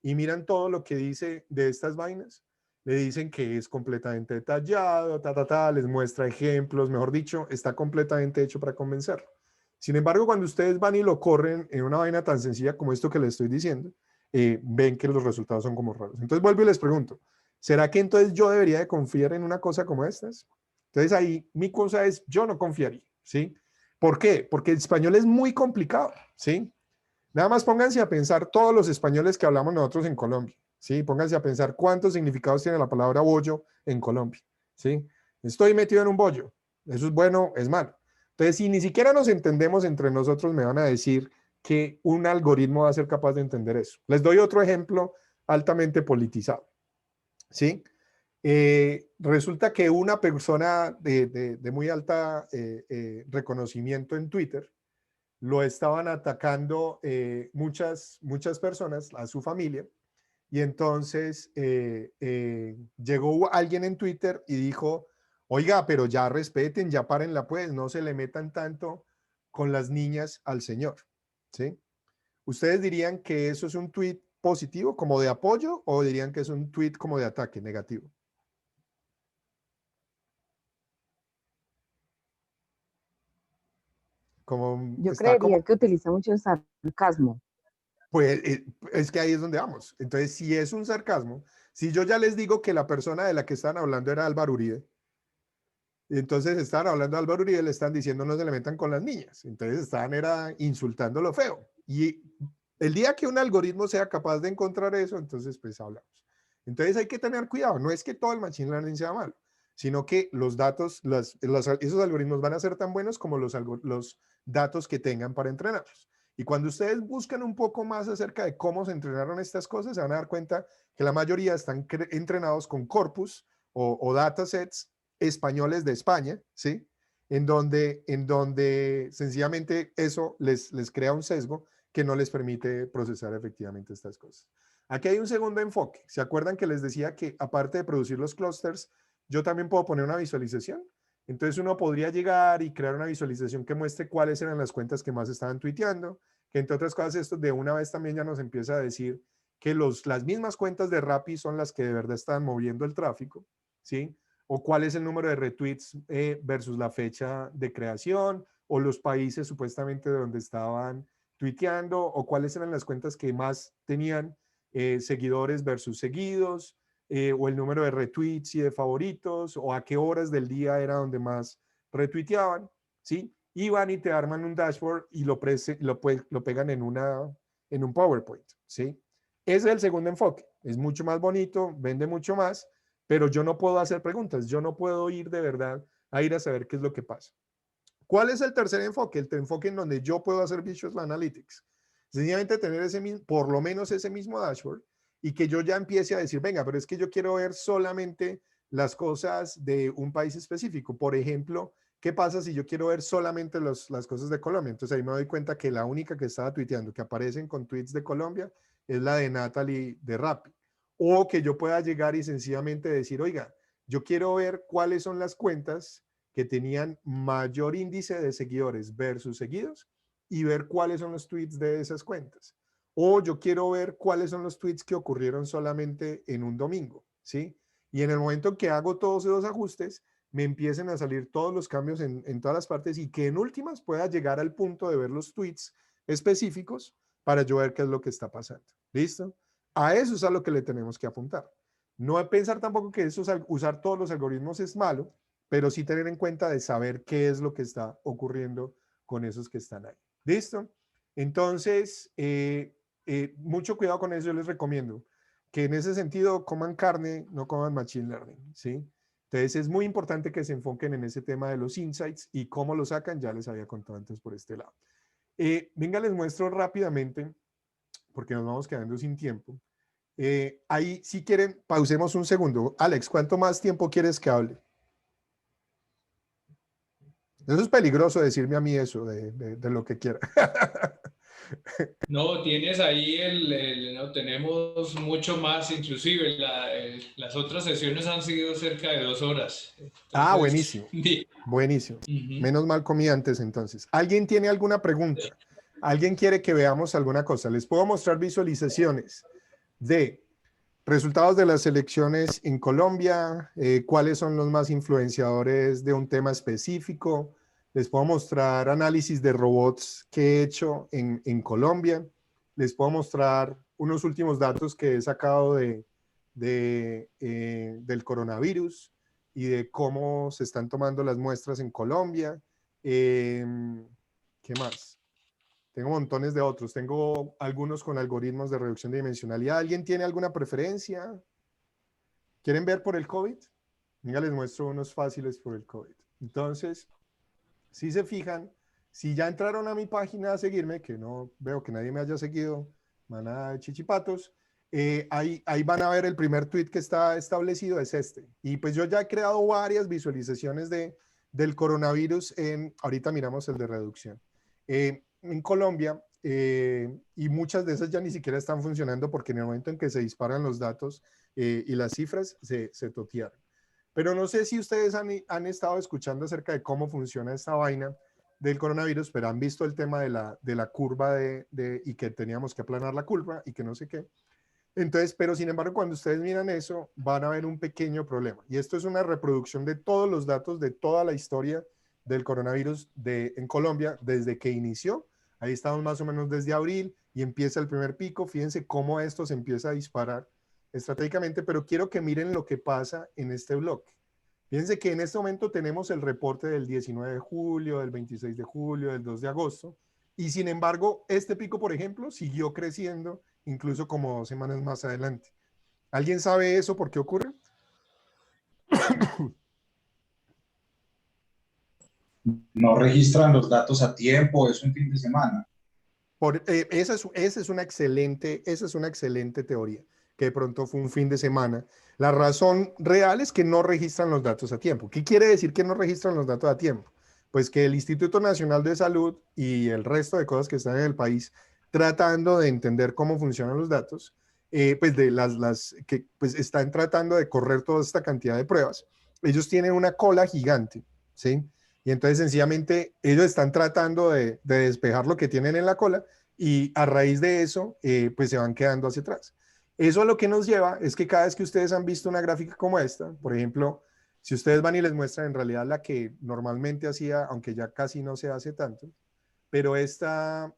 S1: y miran todo lo que dice de estas vainas, le dicen que es completamente detallado, les muestra ejemplos, mejor dicho, está completamente hecho para convencerlo. Sin embargo, cuando ustedes van y lo corren en una vaina tan sencilla como esto que les estoy diciendo, ven que los resultados son como raros. Entonces vuelvo y les pregunto, ¿Será que entonces yo debería de confiar en una cosa como estas? Entonces ahí mi cosa es, yo no confiaría, ¿sí? ¿Por qué? Porque el español es muy complicado, ¿sí? Nada más pónganse a pensar todos los españoles que hablamos nosotros en Colombia, ¿sí? Pónganse a pensar cuántos significados tiene la palabra bollo en Colombia, ¿sí? Estoy metido en un bollo. Eso es bueno, es malo. Entonces, si ni siquiera nos entendemos entre nosotros, me van a decir que un algoritmo va a ser capaz de entender eso. Les doy otro ejemplo altamente politizado, ¿sí? Resulta que una persona de muy alta reconocimiento en Twitter lo estaban atacando muchas personas, a su familia, y entonces llegó alguien en Twitter y dijo, oiga, pero ya respeten, ya párenla pues, no se le metan tanto con las niñas al señor, ¿sí? ¿Ustedes dirían que eso es un tweet positivo, como de apoyo, o dirían que es un tweet como de ataque negativo? Como
S4: Yo
S1: está como,
S4: creería que utiliza mucho sarcasmo.
S1: pues es que ahí es donde vamos. Entonces, si es un sarcasmo, si yo ya les digo que la persona de la que están hablando era Álvaro Uribe, entonces estaban hablando de Álvaro Uribe, le están diciendo no se le metan con las niñas. Entonces estaban era insultando lo feo. Y el día que un algoritmo sea capaz de encontrar eso, entonces pues hablamos. Entonces hay que tener cuidado. No es que todo el machine learning sea malo, sino que los datos, esos algoritmos van a ser tan buenos como los datos que tengan para entrenarlos. Y cuando ustedes buscan un poco más acerca de cómo se entrenaron estas cosas, se van a dar cuenta que la mayoría están entrenados con corpus o datasets españoles de España, ¿sí? En donde sencillamente eso les crea un sesgo que no les permite procesar efectivamente estas cosas. Aquí hay un segundo enfoque. ¿Se acuerdan que les decía que aparte de producir los clusters, yo también puedo poner una visualización? Entonces uno podría llegar y crear una visualización que muestre cuáles eran las cuentas que más estaban tuiteando, que entre otras cosas esto de una vez también ya nos empieza a decir que las mismas cuentas de Rappi son las que de verdad están moviendo el tráfico, ¿sí? O cuál es el número de retweets versus la fecha de creación, o los países supuestamente de donde estaban tuiteando, o cuáles eran las cuentas que más tenían seguidores versus seguidos, o el número de retweets y de favoritos, o a qué horas del día era donde más retuiteaban, ¿sí? Y van y te arman un dashboard y lo pegan en un PowerPoint, ¿sí? Ese es el segundo enfoque. Es mucho más bonito, vende mucho más, pero yo no puedo hacer preguntas, yo no puedo ir de verdad a ir a saber qué es lo que pasa. ¿Cuál es el tercer enfoque? El enfoque en donde yo puedo hacer Visual Analytics. Sencillamente tener por lo menos ese mismo dashboard y que yo ya empiece a decir, venga, pero es que yo quiero ver solamente las cosas de un país específico. Por ejemplo, ¿qué pasa si yo quiero ver solamente las cosas de Colombia? Entonces ahí me doy cuenta que la única que estaba tuiteando, que aparecen con tweets de Colombia, es la de Natalie de Rappi. O que yo pueda llegar y sencillamente decir, oiga, yo quiero ver cuáles son las cuentas que tenían mayor índice de seguidores versus seguidos y ver cuáles son los tweets de esas cuentas. O yo quiero ver cuáles son los tweets que ocurrieron solamente en un domingo, ¿sí? Y en el momento que hago todos esos ajustes, me empiecen a salir todos los cambios en todas las partes y que en últimas pueda llegar al punto de ver los tweets específicos para yo ver qué es lo que está pasando. ¿Listo? A eso es a lo que le tenemos que apuntar. No pensar tampoco que usar todos los algoritmos es malo, pero sí tener en cuenta de saber qué es lo que está ocurriendo con esos que están ahí. ¿Listo? Entonces, mucho cuidado con eso, yo les recomiendo que en ese sentido coman carne, no coman machine learning, ¿sí? Entonces es muy importante que se enfoquen en ese tema de los insights y cómo lo sacan, ya les había contado antes por este lado. Venga, les muestro rápidamente, porque nos vamos quedando sin tiempo. Ahí, si quieren, pausemos un segundo. Alex, ¿cuánto más tiempo quieres que hable? Eso es peligroso decirme a mí eso de lo que quiera.
S2: No, tienes ahí no, tenemos mucho más, inclusive las otras sesiones han sido cerca de 2 horas.
S1: Ah,
S2: Entonces,
S1: buenísimo. Buenísimo.
S2: uh-huh.
S1: Menos mal comí antes entonces. ¿Alguien tiene alguna pregunta? ¿Alguien quiere que veamos alguna cosa? Les puedo mostrar visualizaciones de resultados de las elecciones en Colombia, cuáles son los más influenciadores de un tema específico. Les puedo mostrar análisis de robots que he hecho en Colombia. Les puedo mostrar unos últimos datos que he sacado del coronavirus y de cómo se están tomando las muestras en Colombia. ¿Qué más? Tengo montones de otros. Tengo algunos con algoritmos de reducción de dimensionalidad. ¿Alguien tiene alguna preferencia? ¿Quieren ver por el COVID? Venga, les muestro unos fáciles por el COVID. Entonces, si se fijan, si ya entraron a mi página a seguirme, que no veo que nadie me haya seguido, manada de chichipatos, ahí van a ver el primer tweet que está establecido, es este. Y pues yo ya he creado varias visualizaciones del coronavirus. Ahorita miramos el de reducción. En Colombia, y muchas de esas ya ni siquiera están funcionando porque en el momento en que se disparan los datos y las cifras, se totearon. Pero no sé si ustedes han estado escuchando acerca de cómo funciona esta vaina del coronavirus, pero han visto el tema de la curva y que teníamos que aplanar la curva y que no sé qué. Entonces, pero sin embargo, cuando ustedes miran eso, van a ver un pequeño problema. Y esto es una reproducción de todos los datos de toda la historia del coronavirus en Colombia desde que inició. Ahí estamos más o menos desde abril y empieza el primer pico. Fíjense cómo esto se empieza a disparar estratégicamente, pero quiero que miren lo que pasa en este bloque. Fíjense que en este momento tenemos el reporte del 19 de julio, del 26 de julio, del 2 de agosto, y sin embargo, este pico, por ejemplo, siguió creciendo incluso como 2 semanas más adelante. ¿Alguien sabe eso por qué ocurre?
S5: No registran los datos a tiempo, es un fin de semana.
S1: Esa es una excelente teoría, que de pronto fue un fin de semana. La razón real es que no registran los datos a tiempo. ¿Qué quiere decir que no registran los datos a tiempo? Pues que el Instituto Nacional de Salud y el resto de cosas que están en el país tratando de entender cómo funcionan los datos, pues de las que pues están tratando de correr toda esta cantidad de pruebas. Ellos tienen una cola gigante, ¿sí? Y entonces sencillamente ellos están tratando de despejar lo que tienen en la cola y a raíz de eso, pues se van quedando hacia atrás. Eso a lo que nos lleva es que cada vez que ustedes han visto una gráfica como esta, por ejemplo, si ustedes van y les muestran en realidad la que normalmente hacía, aunque ya casi no se hace tanto, pero esta,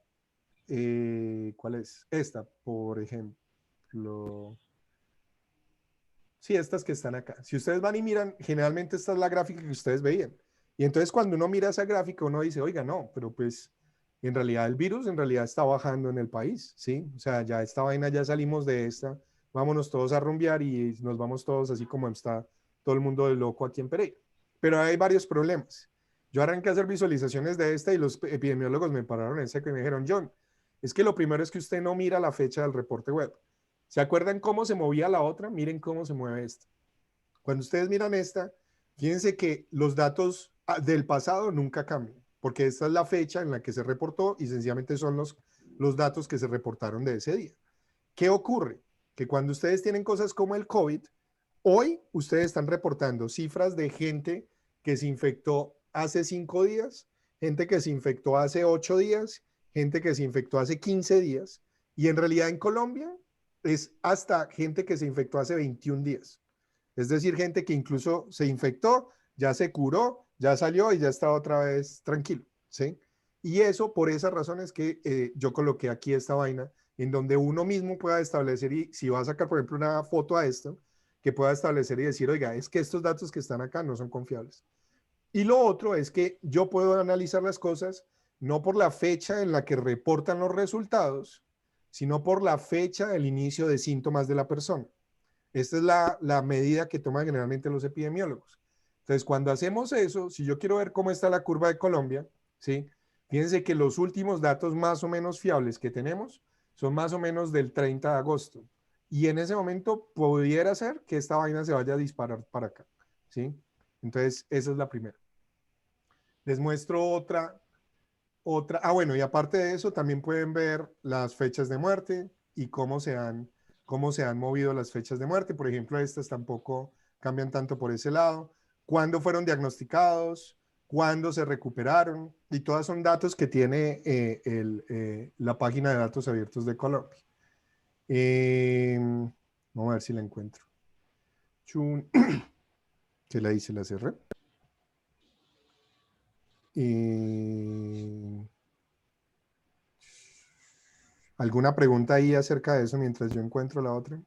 S1: ¿cuál es? Esta, por ejemplo. Sí, estas que están acá. Si ustedes van y miran, generalmente esta es la gráfica que ustedes veían. Y entonces cuando uno mira esa gráfica, uno dice, oiga, no, pero pues en realidad el virus en realidad está bajando en el país, ¿sí? O sea, ya esta vaina, ya salimos de esta, vámonos todos a rumbear y nos vamos todos así como está todo el mundo de loco aquí en Pereira. Pero hay varios problemas. Yo arranqué a hacer visualizaciones de esta y los epidemiólogos me pararon en seco y me dijeron, John, es que lo primero es que usted no mira la fecha del reporte web. ¿Se acuerdan cómo se movía la otra? Miren cómo se mueve esta. Cuando ustedes miran esta, fíjense que los datos del pasado nunca cambian, porque esta es la fecha en la que se reportó y sencillamente son los datos que se reportaron de ese día. ¿Qué ocurre? Que cuando ustedes tienen cosas como el COVID, hoy ustedes están reportando cifras de gente que se infectó hace 5 días, gente que se infectó hace 8 días, gente que se infectó hace 15 días, y en realidad en Colombia es hasta gente que se infectó hace 21 días. Es decir, gente que incluso se infectó, ya se curó, ya salió y ya está otra vez tranquilo, ¿sí? Y eso, por esas razones que yo coloqué aquí esta vaina, en donde uno mismo pueda establecer, y si va a sacar, por ejemplo, una foto a esto, que pueda establecer y decir, oiga, es que estos datos que están acá no son confiables. Y lo otro es que yo puedo analizar las cosas no por la fecha en la que reportan los resultados, sino por la fecha del inicio de síntomas de la persona. Esta es la medida que toman generalmente los epidemiólogos. Entonces, cuando hacemos eso, si yo quiero ver cómo está la curva de Colombia, ¿sí? Fíjense que los últimos datos más o menos fiables que tenemos son más o menos del 30 de agosto. Y en ese momento pudiera ser que esta vaina se vaya a disparar para acá, ¿sí? Entonces, esa es la primera. Les muestro otra. Ah, bueno, y aparte de eso, también pueden ver las fechas de muerte y cómo se han movido las fechas de muerte. Por ejemplo, estas tampoco cambian tanto por ese lado. Cuándo fueron diagnosticados, cuándo se recuperaron, y todas son datos que tiene la página de datos abiertos de Colombia. Vamos a ver si la encuentro. Chun. Se la hice, la cerré. ¿Alguna pregunta ahí acerca de eso mientras yo encuentro la otra?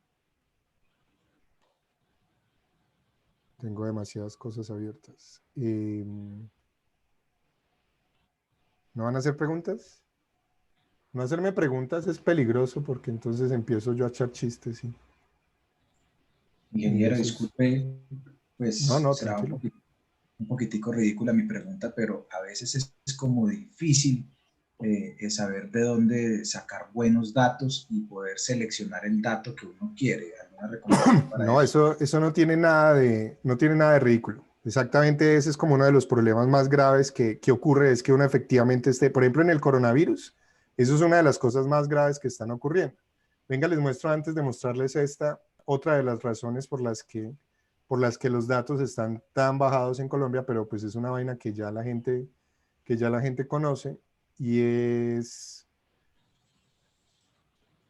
S1: Tengo demasiadas cosas abiertas. ¿No van a hacer preguntas? No hacerme preguntas es peligroso porque entonces empiezo yo a echar chistes. ¿Sí? Y
S5: Ingeniero,
S1: eso es...
S5: disculpe,
S1: No,
S5: pues
S1: no,
S5: será
S1: tranquilo.
S5: un poquitico ridícula mi pregunta, pero a veces es como difícil saber de dónde sacar buenos datos y poder seleccionar el dato que uno quiere. ¿Alguna recomendación para
S1: No,
S5: eso?
S1: eso no tiene nada de ridículo. Exactamente ese es como uno de los problemas más graves que ocurre, es que uno efectivamente esté, por ejemplo, en el coronavirus, eso es una de las cosas más graves que están ocurriendo. Venga, les muestro antes de mostrarles esta, otra de las razones por las que los datos están tan bajados en Colombia, pero pues es una vaina que ya la gente conoce y es...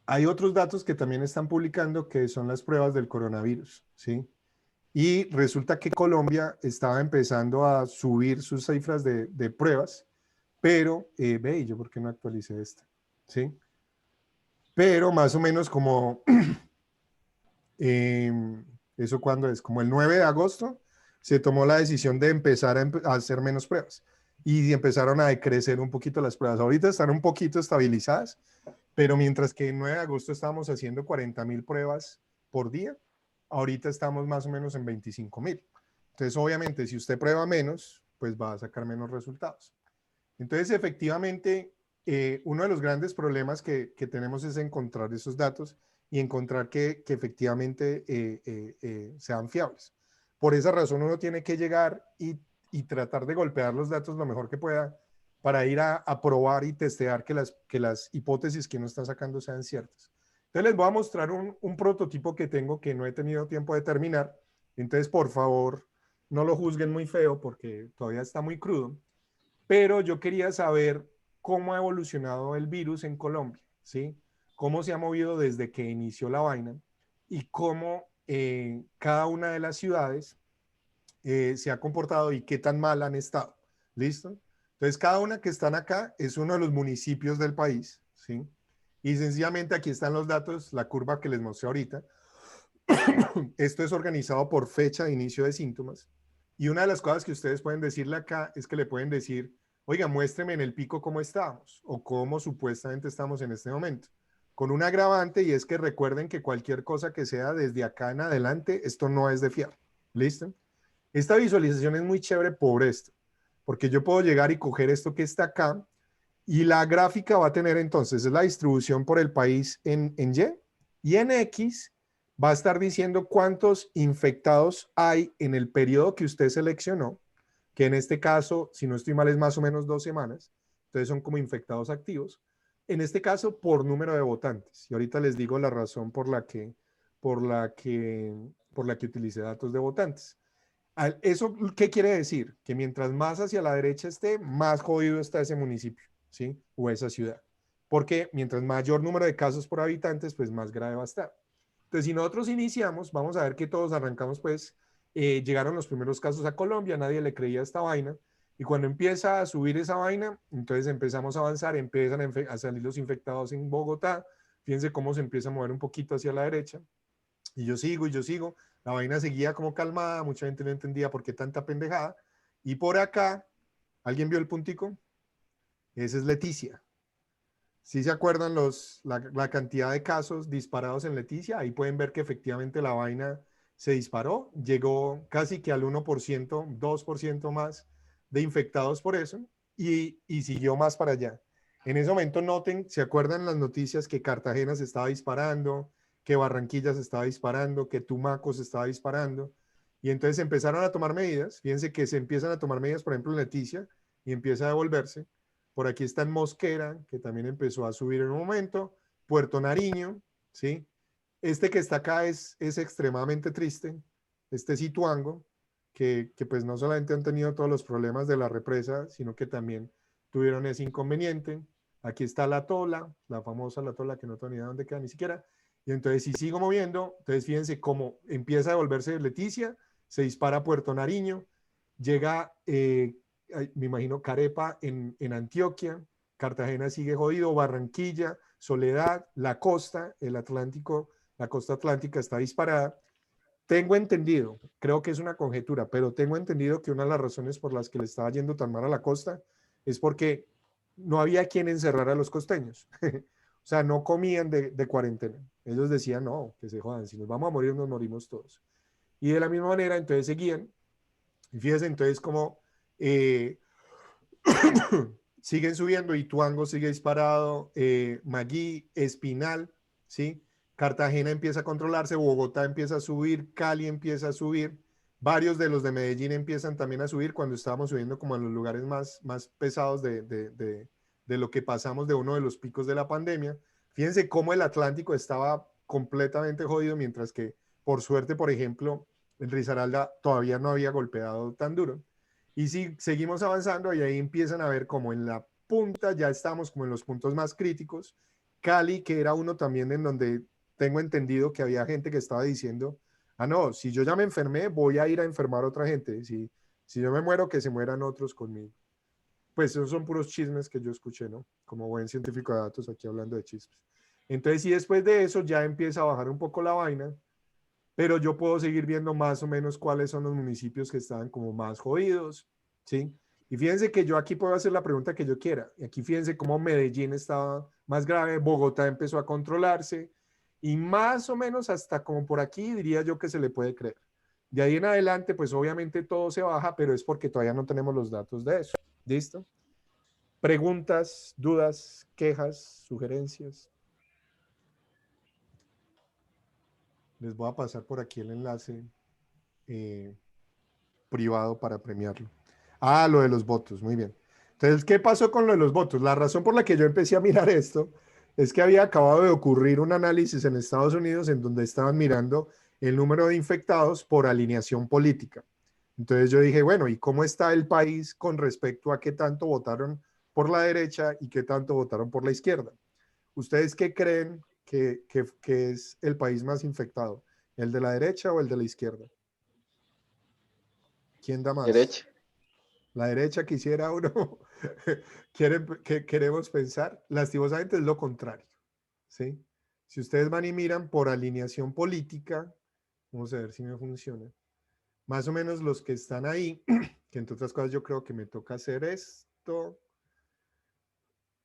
S1: Hay otros datos que también están publicando que son las pruebas del coronavirus, ¿sí? Y resulta que Colombia estaba empezando a subir sus cifras de pruebas, pero, ve, ¿y yo por qué no actualicé esta? ¿Sí? Pero más o menos como, eh, ¿eso cuándo es? Como el 9 de agosto se tomó la decisión de empezar a hacer menos pruebas y empezaron a decrecer un poquito las pruebas. Ahorita están un poquito estabilizadas, pero mientras que el 9 de agosto estábamos haciendo 40.000 pruebas por día, ahorita estamos más o menos en 25.000. Entonces, obviamente, si usted prueba menos, pues va a sacar menos resultados. Entonces, efectivamente, uno de los grandes problemas que tenemos es encontrar esos datos y encontrar que efectivamente sean fiables. Por esa razón, uno tiene que llegar y tratar de golpear los datos lo mejor que pueda para ir a probar y testear que las hipótesis que uno está sacando sean ciertas. Entonces, les voy a mostrar un prototipo que tengo que no he tenido tiempo de terminar. Entonces, por favor, no lo juzguen muy feo porque todavía está muy crudo, pero yo quería saber cómo ha evolucionado el virus en Colombia, ¿sí? Cómo se ha movido desde que inició la vaina y cómo cada una de las ciudades se ha comportado y qué tan mal han estado. ¿Listo? Entonces, cada una que están acá es uno de los municipios del país, ¿sí? Y sencillamente aquí están los datos, la curva que les mostré ahorita. Esto es organizado por fecha de inicio de síntomas. Y una de las cosas que ustedes pueden decirle acá es que le pueden decir, oiga, muéstreme en el pico cómo estamos o cómo supuestamente estamos en este momento. Con un agravante, y es que recuerden que cualquier cosa que sea desde acá en adelante, esto no es de fiar. ¿Listo? Esta visualización es muy chévere por esto, porque yo puedo llegar y coger esto que está acá y la gráfica va a tener entonces la distribución por el país en Y en X va a estar diciendo cuántos infectados hay en el periodo que usted seleccionó, que en este caso, si no estoy mal, es más o menos 2 semanas. Entonces son como infectados activos. En este caso, por número de votantes. Y ahorita les digo la razón por la que utilicé datos de votantes. ¿Eso qué quiere decir? Que mientras más hacia la derecha esté, más jodido está ese municipio, ¿sí? O esa ciudad. Porque mientras mayor número de casos por habitantes, pues más grave va a estar. Entonces, si nosotros iniciamos, vamos a ver que todos arrancamos, pues, llegaron los primeros casos a Colombia, nadie le creía esta vaina, y cuando empieza a subir esa vaina, entonces empezamos a avanzar, empiezan a salir los infectados en Bogotá, fíjense cómo se empieza a mover un poquito hacia la derecha, y yo sigo, la vaina seguía como calmada, mucha gente no entendía por qué tanta pendejada, y por acá, ¿alguien vio el puntico? Ese es Leticia. ¿Sí se acuerdan la cantidad de casos disparados en Leticia? Ahí pueden ver que efectivamente la vaina se disparó, llegó casi que al 1%, 2% más de infectados por eso y siguió más para allá. En ese momento noten, ¿se acuerdan las noticias que Cartagena se estaba disparando, que Barranquilla se estaba disparando, que Tumaco se estaba disparando? Y entonces empezaron a tomar medidas. Fíjense que se empiezan a tomar medidas, por ejemplo, en Leticia, y empieza a devolverse. Por aquí está en Mosquera, que también empezó a subir en un momento. Puerto Nariño, ¿sí? Este que está acá es extremadamente triste. Este Situango, que pues no solamente han tenido todos los problemas de la represa, sino que también tuvieron ese inconveniente. Aquí está La Tola, la famosa La Tola, que no tengo ni idea dónde queda ni siquiera. Y entonces, si sigo moviendo, entonces fíjense cómo empieza a devolverse Leticia, se dispara Puerto Nariño, llega me imagino Carepa en Antioquia, Cartagena sigue jodido, Barranquilla, Soledad, la costa, el Atlántico, la costa atlántica está disparada tengo entendido, creo que es una conjetura, pero tengo entendido que una de las razones por las que le estaba yendo tan mal a la costa es porque no había quien encerrar a los costeños. O sea, no comían de cuarentena. Ellos decían, no, que se jodan, si nos vamos a morir, nos morimos todos. Y de la misma manera, entonces seguían. Y fíjense, entonces, como siguen subiendo, Ituango sigue disparado, Magui, Espinal, ¿sí? Cartagena empieza a controlarse, Bogotá empieza a subir, Cali empieza a subir, varios de los de Medellín empiezan también a subir cuando estábamos subiendo como a los lugares más pesados de lo que pasamos de uno de los picos de la pandemia. Fíjense cómo el Atlántico estaba completamente jodido, mientras que, por suerte, por ejemplo, el Risaralda todavía no había golpeado tan duro. Y si seguimos avanzando, y ahí empiezan a ver como en la punta, ya estamos como en los puntos más críticos. Cali, que era uno también en donde tengo entendido que había gente que estaba diciendo, ah, no, si yo ya me enfermé, voy a ir a enfermar a otra gente. Si yo me muero, que se mueran otros conmigo. Pues esos son puros chismes que yo escuché, ¿no? Como buen científico de datos aquí hablando de chismes. Entonces, y después de eso ya empieza a bajar un poco la vaina, pero yo puedo seguir viendo más o menos cuáles son los municipios que estaban como más jodidos, ¿sí? Y fíjense que yo aquí puedo hacer la pregunta que yo quiera. Y aquí fíjense cómo Medellín estaba más grave, Bogotá empezó a controlarse, y más o menos hasta como por aquí diría yo que se le puede creer. De ahí en adelante, pues obviamente todo se baja, pero es porque todavía no tenemos los datos de eso. ¿Listo? Preguntas, dudas, quejas, sugerencias. Les voy a pasar por aquí el enlace privado para premiarlo. Ah, lo de los votos, muy bien. Entonces, ¿qué pasó con lo de los votos? La razón por la que yo empecé a mirar esto es que había acabado de ocurrir un análisis en Estados Unidos en donde estaban mirando el número de infectados por alineación política. Entonces yo dije, bueno, ¿y cómo está el país con respecto a qué tanto votaron por la derecha y qué tanto votaron por la izquierda? ¿Ustedes qué creen que es el país más infectado? ¿El de la derecha o el de la izquierda? ¿Quién da más?
S6: Derecha.
S1: La derecha quisiera uno, queremos pensar, lastimosamente es lo contrario, ¿sí? Si ustedes van y miran por alineación política, vamos a ver si me funciona, más o menos los que están ahí, que entre otras cosas yo creo que me toca hacer esto,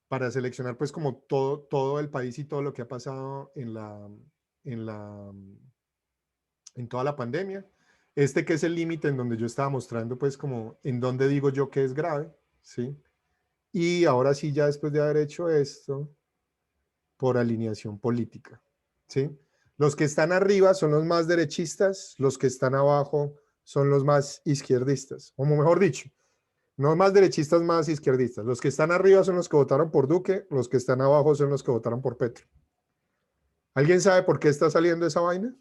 S1: para seleccionar pues como todo el país y todo lo que ha pasado en toda la pandemia. Este que es el límite en donde yo estaba mostrando pues como en donde digo yo que es grave, ¿sí? Y ahora sí, ya después de haber hecho esto, por alineación política, ¿sí? Los que están arriba son los más derechistas, los que están abajo son los más izquierdistas, o mejor dicho, no más derechistas, más izquierdistas. Los que están arriba son los que votaron por Duque, los que están abajo son los que votaron por Petro. ¿Alguien sabe por qué está saliendo esa vaina?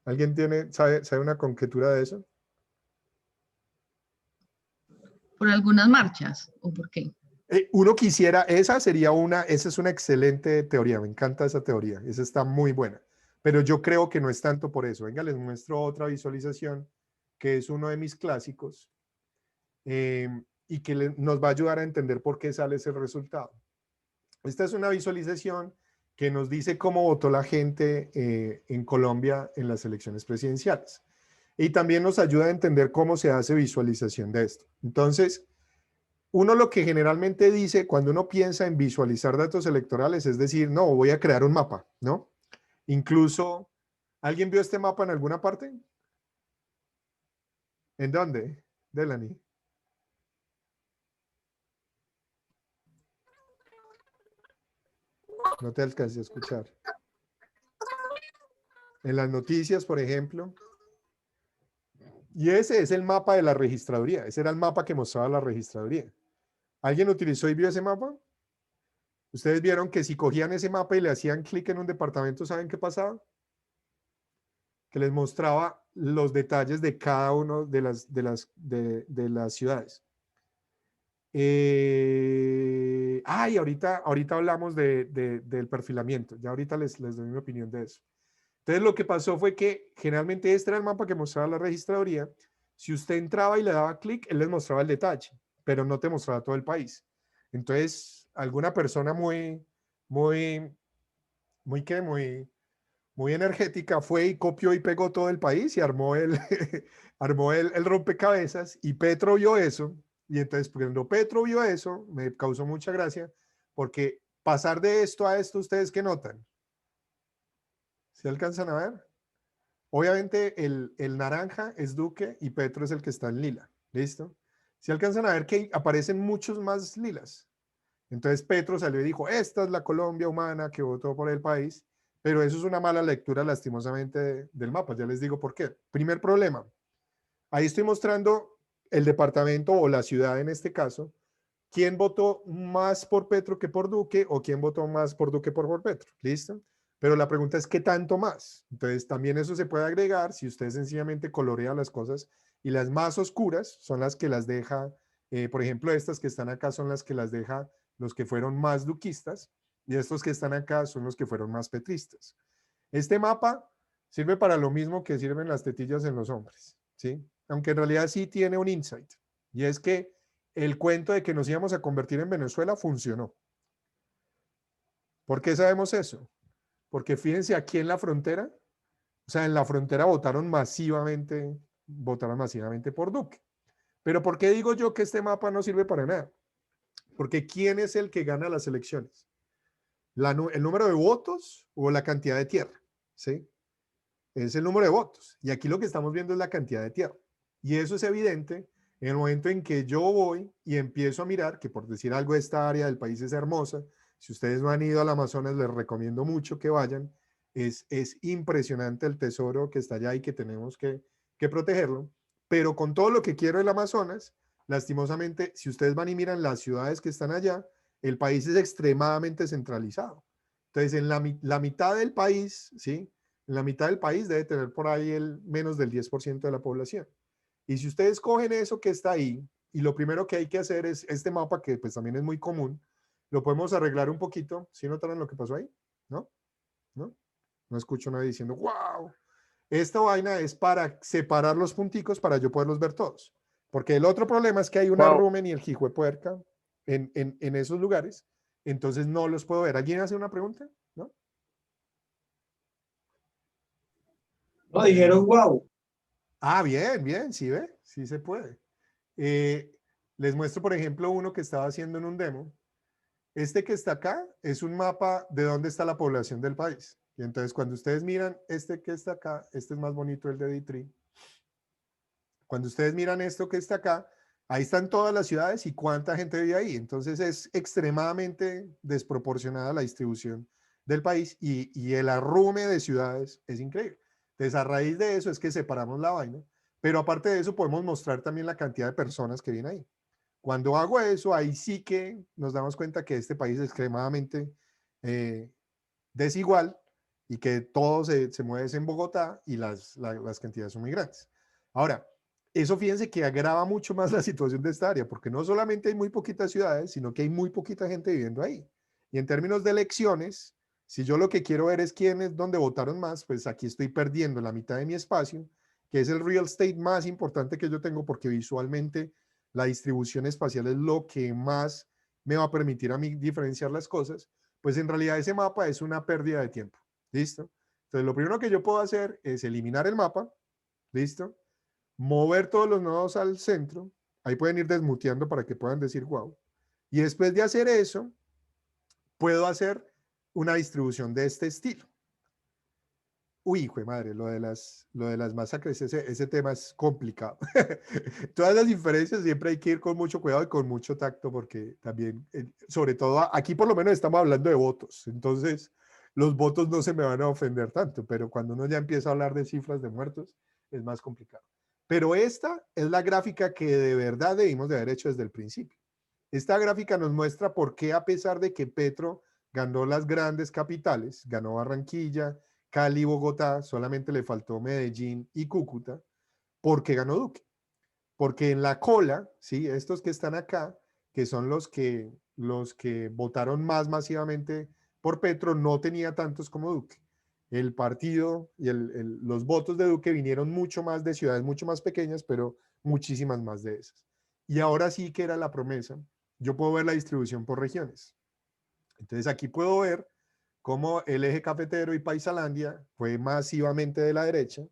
S1: ¿Alguien sabe una conjetura de eso?
S7: ¿Por algunas marchas o por qué?
S1: Uno quisiera, esa es una excelente teoría, me encanta esa teoría, esa está muy buena, pero yo creo que no es tanto por eso. Venga, les muestro otra visualización, que es uno de mis clásicos, y que nos va a ayudar a entender por qué sale ese resultado. Esta es una visualización que nos dice cómo votó la gente en Colombia en las elecciones presidenciales. Y también nos ayuda a entender cómo se hace visualización de esto. Entonces, uno lo que generalmente dice cuando uno piensa en visualizar datos electorales es decir, no, voy a crear un mapa, ¿no? Incluso, ¿alguien vio este mapa en alguna parte? ¿En dónde, Delany? No te alcancé a escuchar. En las noticias, por ejemplo. Y ese es el mapa de la registraduría. Ese era el mapa que mostraba la registraduría. ¿Alguien utilizó y vio ese mapa? Ustedes vieron que si cogían ese mapa y le hacían clic en un departamento, ¿saben qué pasaba? Que les mostraba los detalles de cada uno de las ciudades. Y ahorita hablamos del perfilamiento. Ya ahorita les doy mi opinión de eso. Entonces lo que pasó fue que generalmente este era el mapa que mostraba la registraduría. Si usted entraba y le daba clic, él les mostraba el detalle, pero no te mostraba todo el país. Entonces, alguna persona muy muy energética, fue y copió y pegó todo el país y armó armó el rompecabezas, y Petro vio eso, y entonces cuando Petro vio eso, me causó mucha gracia, porque pasar de esto a esto, ¿ustedes qué notan? ¿Se alcanzan a ver? Obviamente el naranja es Duque y Petro es el que está en lila, ¿listo? ¿Se alcanzan a ver que aparecen muchos más lilas? Entonces Petro salió y dijo, esta es la Colombia humana que votó por el país, pero eso es una mala lectura lastimosamente del mapa, ya les digo por qué. Primer problema, ahí estoy mostrando el departamento o la ciudad en este caso, quién votó más por Petro que por Duque o quién votó más por Duque por Petro, ¿listo? Pero la pregunta es, ¿qué tanto más? Entonces también eso se puede agregar si usted sencillamente colorea las cosas, y las más oscuras son las que las deja, por ejemplo, estas que están acá son las que las deja los que fueron más duquistas, y estos que están acá son los que fueron más petristas. Este mapa sirve para lo mismo que sirven las tetillas en los hombres, ¿sí? Aunque en realidad sí tiene un insight, y es que el cuento de que nos íbamos a convertir en Venezuela funcionó. ¿Por qué sabemos eso? Porque fíjense aquí en la frontera, o sea, en la frontera votaron masivamente por Duque. Pero ¿por qué digo yo que este mapa no sirve para nada? Porque ¿quién es el que gana las elecciones? ¿El número de votos o la cantidad de tierra? ¿Sí? Es el número de votos. Y aquí lo que estamos viendo es la cantidad de tierra. Y eso es evidente en el momento en que yo voy y empiezo a mirar, que por decir algo, esta área del país es hermosa. Si ustedes no han ido al Amazonas, les recomiendo mucho que vayan. Es impresionante el tesoro que está allá y que tenemos que protegerlo. Pero con todo lo que quiero del Amazonas, lastimosamente, si ustedes van y miran las ciudades que están allá, el país es extremadamente centralizado. Entonces, en la mitad del país, ¿sí? En la mitad del país debe tener por ahí el menos del 10% de la población. Y si ustedes cogen eso que está ahí, y lo primero que hay que hacer es este mapa, que pues también es muy común, lo podemos arreglar un poquito. ¿Sí notaron lo que pasó ahí? ¿No? ¿No? No escucho a nadie diciendo, wow. Esta vaina es para separar los punticos para yo poderlos ver todos. Porque el otro problema es que hay un
S3: Wow.
S1: arrumen y el hijo de puerca en esos lugares, entonces no los puedo ver. ¿Alguien hace una pregunta? ¿No?
S6: No, dijeron wow.
S1: Ah, bien, bien, sí ve, sí se puede. Les muestro, por ejemplo, uno que estaba haciendo en un demo. Este que está acá es un mapa de dónde está la población del país. Y entonces cuando ustedes miran este que está acá, este es más bonito, el de D3. Cuando ustedes miran esto que está acá, ahí están todas las ciudades y cuánta gente vive ahí. Entonces es extremadamente desproporcionada la distribución del país, y el arrume de ciudades es increíble. Entonces a raíz de eso es que separamos la vaina, pero aparte de eso podemos mostrar también la cantidad de personas que vienen ahí. Cuando hago eso, ahí sí que nos damos cuenta que este país es extremadamente desigual, y que todo se mueve en Bogotá y las cantidades son muy grandes. Ahora, eso fíjense que agrava mucho más la situación de esta área, porque no solamente hay muy poquitas ciudades, sino que hay muy poquita gente viviendo ahí. Y en términos de elecciones, si yo lo que quiero ver es quiénes, dónde votaron más, pues aquí estoy perdiendo la mitad de mi espacio, que es el real estate más importante que yo tengo, porque visualmente la distribución espacial es lo que más me va a permitir a mí diferenciar las cosas. Pues en realidad ese mapa es una pérdida de tiempo. ¿Listo? Entonces lo primero que yo puedo hacer es eliminar el mapa. ¿Listo? Mover todos los nodos al centro. Ahí pueden ir desmuteando para que puedan decir wow. Y después de hacer eso, puedo hacer una distribución de este estilo. Uy, hijo de madre, lo de las masacres, ese tema es complicado. Todas las diferencias siempre hay que ir con mucho cuidado y con mucho tacto, porque también, sobre todo aquí por lo menos estamos hablando de votos, entonces los votos no se me van a ofender tanto, pero cuando uno ya empieza a hablar de cifras de muertos es más complicado. Pero esta es la gráfica que de verdad debimos de haber hecho desde el principio. Esta gráfica nos muestra por qué, a pesar de que Petro ganó las grandes capitales, ganó Barranquilla, Cali, Bogotá, solamente le faltó Medellín y Cúcuta, ¿por qué ganó Duque? Porque en la cola, ¿sí? Estos que están acá, que son los que votaron más masivamente por Petro, no tenía tantos como Duque. El partido y los votos de Duque vinieron mucho más de ciudades mucho más pequeñas, pero muchísimas más de esas. Y ahora sí que era la promesa. Yo puedo ver la distribución por regiones. Entonces aquí puedo ver cómo el eje cafetero y Paisalandia fue masivamente de la derecha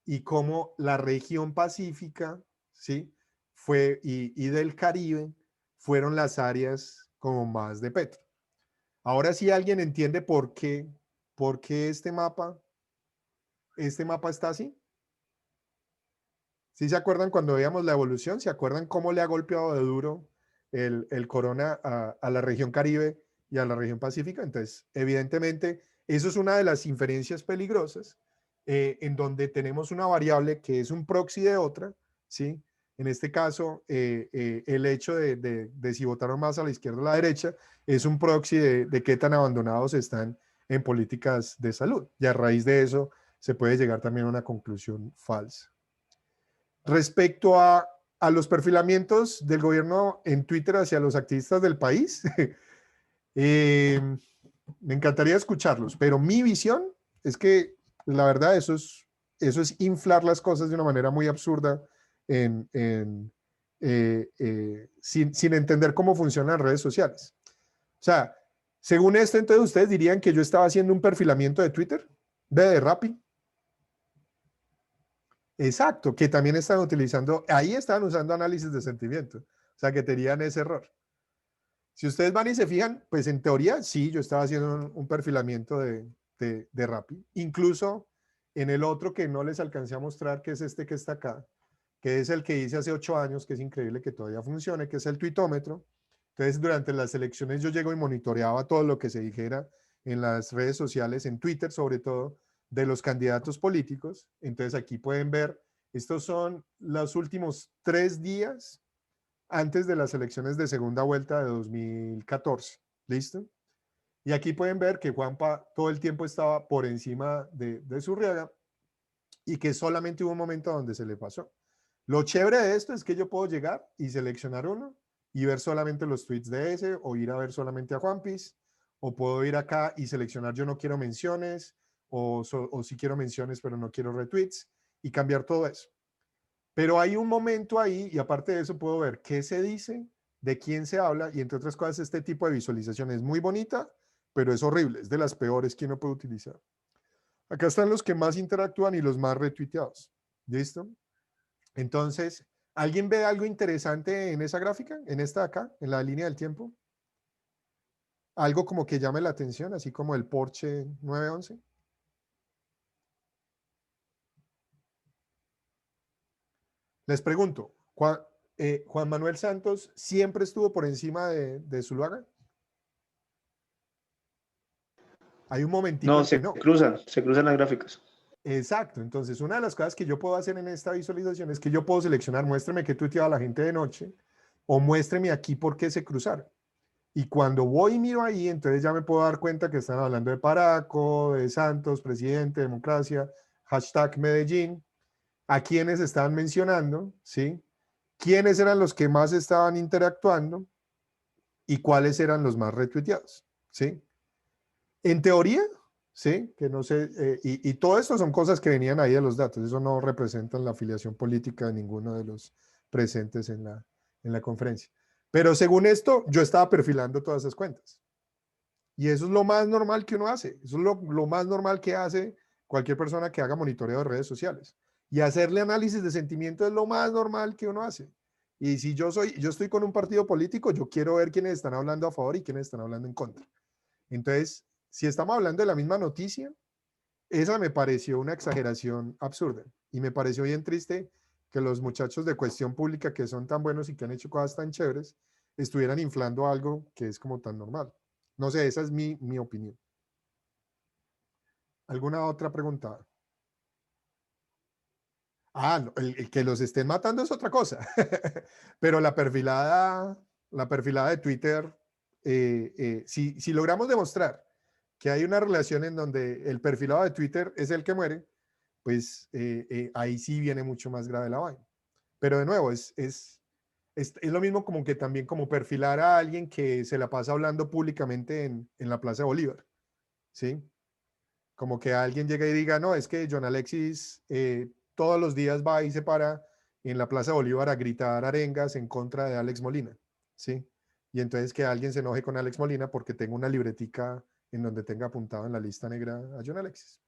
S1: y cómo la región pacífica, ¿sí? Fue, y del Caribe fueron las áreas como más de Petro. Ahora sí alguien entiende por qué este mapa está así. ¿Sí se acuerdan cuando veíamos la evolución? ¿Se acuerdan cómo le ha golpeado de duro el corona a la región Caribe y a la región Pacífica? Entonces, evidentemente, eso es una de las inferencias peligrosas, en donde tenemos una variable que es un proxy de otra, ¿sí? En este caso, el hecho de si votaron más a la izquierda o a la derecha es un proxy de qué tan abandonados están en políticas de salud. Y a raíz de eso se puede llegar también a una conclusión falsa. Respecto a los perfilamientos del gobierno en Twitter hacia los activistas del país, me encantaría escucharlos, pero mi visión es que la verdad eso es inflar las cosas de una manera muy absurda sin entender cómo funcionan las redes sociales. O sea, según esto, entonces ustedes dirían que yo estaba haciendo un perfilamiento de Twitter, de Rappi. Exacto, que también están utilizando, ahí están usando análisis de sentimiento, o sea que tenían ese error. Si ustedes van y se fijan, pues en teoría sí, yo estaba haciendo un perfilamiento de Rappi. Incluso en el otro que no les alcancé a mostrar, que es este que está acá, que es el que hice hace 8 años, que es increíble que todavía funcione, que es el tuitómetro. Entonces, durante las elecciones yo llego y monitoreaba todo lo que se dijera en las redes sociales, en Twitter sobre todo, de los candidatos políticos. Entonces, aquí pueden ver, estos son los últimos 3 días antes de las elecciones de segunda vuelta de 2014. ¿Listo? Y aquí pueden ver que Juanpa todo el tiempo estaba por encima de Zurriaga y que solamente hubo un momento donde se le pasó. Lo chévere de esto es que yo puedo llegar y seleccionar uno y ver solamente los tweets de ese, o ir a ver solamente a Juanpis, o puedo ir acá y seleccionar yo no quiero menciones, o si quiero menciones pero no quiero retweets, y cambiar todo eso. Pero hay un momento ahí, y aparte de eso puedo ver qué se dice, de quién se habla, y entre otras cosas este tipo de visualización es muy bonita, pero es horrible, es de las peores que uno puede utilizar. Acá están los que más interactúan y los más retuiteados. ¿Listo? Entonces, ¿alguien ve algo interesante en esa gráfica? En esta de acá, en la línea del tiempo. Algo como que llame la atención, así como el Porsche 911. Les pregunto, ¿Juan Manuel Santos siempre estuvo por encima de Zuluaga? Hay un momentico
S6: No,
S1: en que
S6: se
S1: no.
S6: cruzan las gráficas.
S1: Exacto. Entonces, una de las cosas que yo puedo hacer en esta visualización es que yo puedo seleccionar, muéstrame qué tuiteaba la gente de noche, o muéstreme aquí por qué se cruzaron. Y cuando voy y miro ahí, entonces ya me puedo dar cuenta que están hablando de Paraco, de Santos, presidente, democracia, hashtag Medellín, a quienes estaban mencionando, ¿sí? Quiénes eran los que más estaban interactuando y cuáles eran los más retuiteados, ¿sí? En teoría, ¿sí? Que no sé, y todo esto son cosas que venían ahí de los datos, eso no representan la afiliación política de ninguno de los presentes en la conferencia. Pero según esto, yo estaba perfilando todas esas cuentas. Y eso es lo más normal que uno hace. Eso es lo más normal que hace cualquier persona que haga monitoreo de redes sociales. Y hacerle análisis de sentimiento es lo más normal que uno hace. Y si yo estoy con un partido político, yo quiero ver quiénes están hablando a favor y quiénes están hablando en contra. Entonces, si estamos hablando de la misma noticia, esa me pareció una exageración absurda. Y me pareció bien triste que los muchachos de Cuestión Pública, que son tan buenos y que han hecho cosas tan chéveres, estuvieran inflando algo que es como tan normal. No sé, esa es mi opinión. ¿Alguna otra pregunta? Ah, no, el que los estén matando es otra cosa. Pero la perfilada de Twitter, si logramos demostrar que hay una relación en donde el perfilado de Twitter es el que muere, pues ahí sí viene mucho más grave la vaina. Pero de nuevo, es lo mismo como que también como perfilar a alguien que se la pasa hablando públicamente en la Plaza de Bolívar, ¿sí? Como que alguien llega y diga, no, es que John Alexis todos los días va y se para en la Plaza de Bolívar a gritar arengas en contra de Alex Molina, ¿sí? Y entonces que alguien se enoje con Alex Molina porque tengo una libretica en donde tenga apuntado en la lista negra a John Alexis.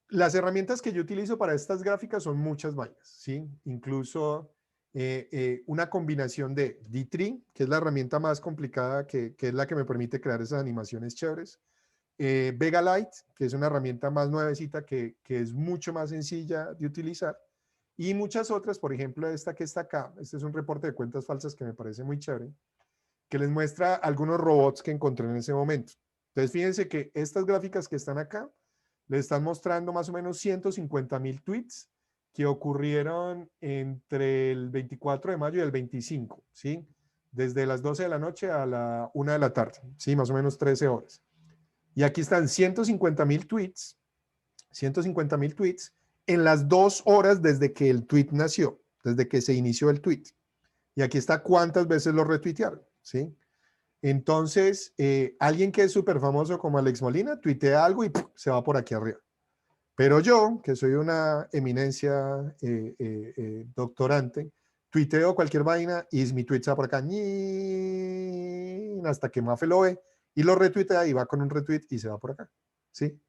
S1: Las herramientas que yo utilizo para estas gráficas son muchas vainas, ¿sí? Incluso una combinación de D3, que es la herramienta más complicada, que es la que me permite crear esas animaciones chéveres. Vega Lite, que es una herramienta más nuevecita que es mucho más sencilla de utilizar. Y muchas otras, por ejemplo, esta que está acá. Este es un reporte de cuentas falsas que me parece muy chévere, que les muestra algunos robots que encontré en ese momento. Entonces, fíjense que estas gráficas que están acá, le están mostrando más o menos 150.000 tweets que ocurrieron entre el 24 de mayo y el 25, ¿sí? Desde las 12 de la noche a la 1 de la tarde, ¿sí? Más o menos 13 horas. Y aquí están 150.000 tweets, 150.000 tweets en las 2 horas desde que el tweet nació, desde que se inició el tweet. Y aquí está cuántas veces lo retuitearon, ¿sí? Entonces, alguien que es súper famoso como Alex Molina, tuitea algo y ¡pum!, se va por aquí arriba. Pero yo, que soy una eminencia doctorante, tuiteo cualquier vaina y mi tweet se va por acá, hasta que Mafe lo ve y lo retuitea y va con un retweet y se va por acá, ¿sí?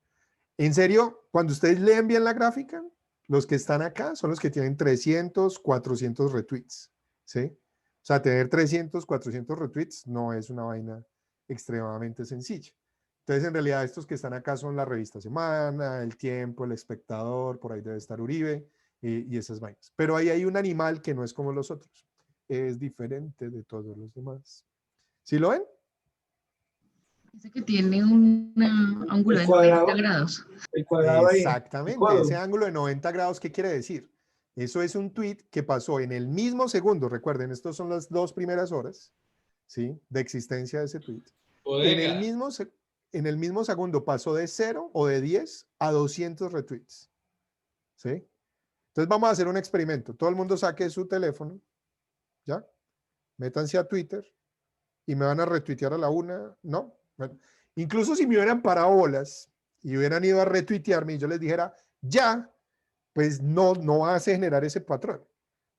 S1: En serio, cuando ustedes leen bien la gráfica, los que están acá son los que tienen 300, 400 retweets, ¿sí? O sea, tener 300, 400 retweets no es una vaina extremadamente sencilla. Entonces, en realidad, estos que están acá son la revista Semana, El Tiempo, El Espectador, por ahí debe estar Uribe y esas vainas. Pero ahí hay un animal que no es como los otros. Es diferente de todos los demás. ¿Sí lo ven?
S7: Dice que tiene un ángulo
S6: El
S7: de 90
S6: cuadrado.
S7: grados.
S6: El cuadrado ahí.
S1: Exactamente. Ese ángulo de 90 grados, ¿qué quiere decir? Eso es un tweet que pasó en el mismo segundo. Recuerden, estas son las 2 primeras horas, ¿sí?, de existencia de ese tweet. En el mismo segundo pasó de 0 o de 10 a 200 retweets, ¿sí? Entonces vamos a hacer un experimento. Todo el mundo saque su teléfono, ¿ya? Métanse a Twitter y me van a retuitear a la una, ¿no? Bueno, incluso si me hubieran parado bolas y hubieran ido a retuitearme y yo les dijera, ya, pues no va a generar ese patrón.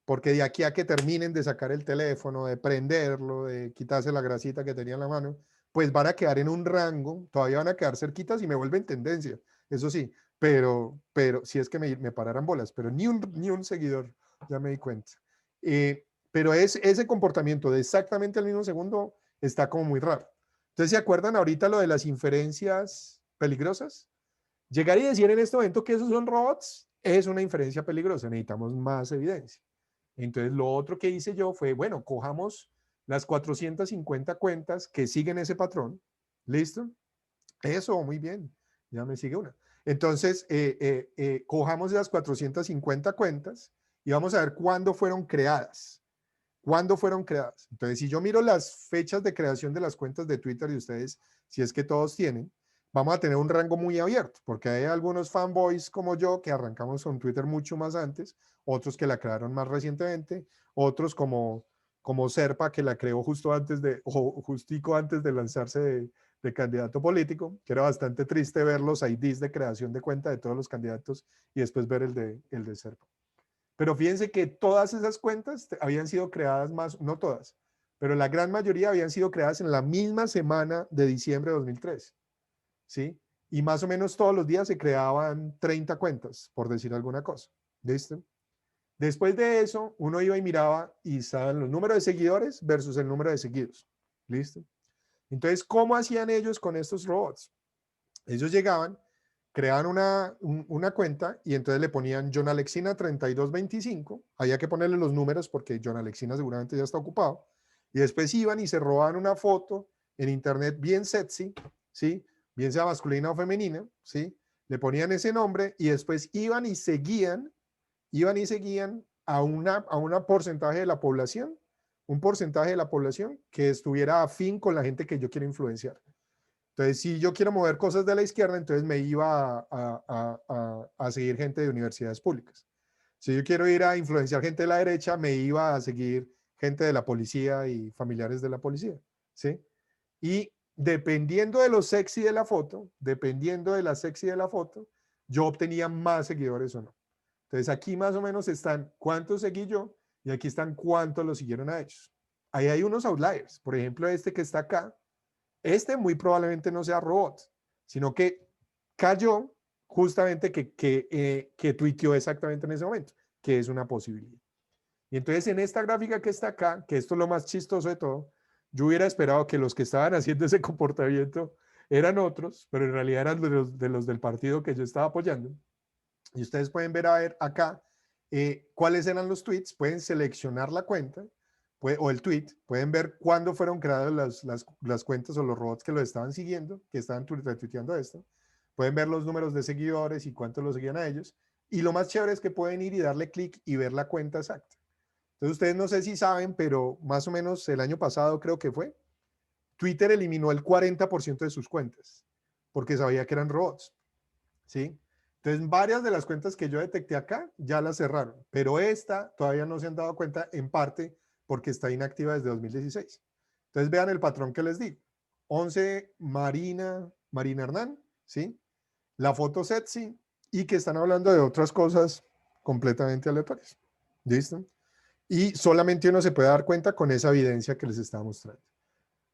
S1: Porque de aquí a que terminen de sacar el teléfono, de prenderlo, de quitarse la grasita que tenía en la mano, pues van a quedar en un rango, todavía van a quedar cerquitas y me vuelven tendencia, eso sí, pero si es que me pararan bolas, pero ni un seguidor, ya me di cuenta. Pero ese comportamiento de exactamente al mismo segundo está como muy raro. Entonces, ¿se acuerdan ahorita lo de las inferencias peligrosas? Llegar y decir en este momento que esos son robots es una inferencia peligrosa, necesitamos más evidencia. Entonces, lo otro que hice yo fue, bueno, cojamos las 450 cuentas que siguen ese patrón. ¿Listo? Eso, muy bien. Ya me sigue una. Entonces, cojamos las 450 cuentas y vamos a ver cuándo fueron creadas. ¿Cuándo fueron creadas? Entonces, si yo miro las fechas de creación de las cuentas de Twitter de ustedes, si es que todos tienen, vamos a tener un rango muy abierto, porque hay algunos fanboys como yo que arrancamos con Twitter mucho más antes, otros que la crearon más recientemente, otros como Serpa, que la creó justo antes o justico antes de lanzarse de candidato político, que era bastante triste ver los IDs de creación de cuenta de todos los candidatos y después ver el de Serpa. Pero fíjense que todas esas cuentas habían sido creadas más, no todas, pero la gran mayoría habían sido creadas en la misma semana de diciembre de 2013. ¿Sí? Y más o menos todos los días se creaban 30 cuentas, por decir alguna cosa. ¿Listo? Después de eso, uno iba y miraba y estaban los números de seguidores versus el número de seguidos. ¿Listo? Entonces, ¿cómo hacían ellos con estos robots? Ellos llegaban, creaban una cuenta y entonces le ponían John Alexina 3225. Había que ponerle los números porque John Alexina seguramente ya está ocupado. Y después iban y se robaban una foto en internet bien sexy, ¿sí? Bien sea masculina o femenina, ¿sí? Le ponían ese nombre y después iban y seguían a una porcentaje de la población, un porcentaje de la población que estuviera afín con la gente que yo quiero influenciar. Entonces, si yo quiero mover cosas de la izquierda, entonces me iba a seguir gente de universidades públicas. Si yo quiero ir a influenciar gente de la derecha, me iba a seguir gente de la policía y familiares de la policía, ¿sí? Y dependiendo de lo sexy de la foto, yo obtenía más seguidores o no. Entonces aquí más o menos están cuántos seguí yo y aquí están cuántos lo siguieron a ellos. Ahí hay unos outliers. Por ejemplo, este que está acá, Este muy probablemente no sea robot, sino que cayó justamente que tuiteó exactamente en ese momento, que es una posibilidad. Y entonces en esta gráfica que está acá, que esto es lo más chistoso de todo, yo hubiera esperado que los que estaban haciendo ese comportamiento eran otros, pero en realidad eran de los del partido que yo estaba apoyando. Y ustedes pueden ver, a ver acá cuáles eran los tweets, pueden seleccionar la cuenta o el tweet, pueden ver cuándo fueron creadas las cuentas o los robots que lo estaban siguiendo, que estaban retuiteando esto. Pueden ver los números de seguidores y cuántos lo seguían a ellos. Y lo más chévere es que pueden ir y darle clic y ver la cuenta exacta. Entonces ustedes no sé si saben, pero más o menos el año pasado creo que fue, Twitter eliminó el 40% de sus cuentas porque sabía que eran robots, ¿sí? Entonces varias de las cuentas que yo detecté acá ya las cerraron, pero esta todavía no se han dado cuenta en parte porque está inactiva desde 2016. Entonces vean el patrón que les digo. 11 Marina Hernán, ¿sí? La foto sexy y que están hablando de otras cosas completamente aleatorias. ¿Listo? Y solamente uno se puede dar cuenta con esa evidencia que les estaba mostrando.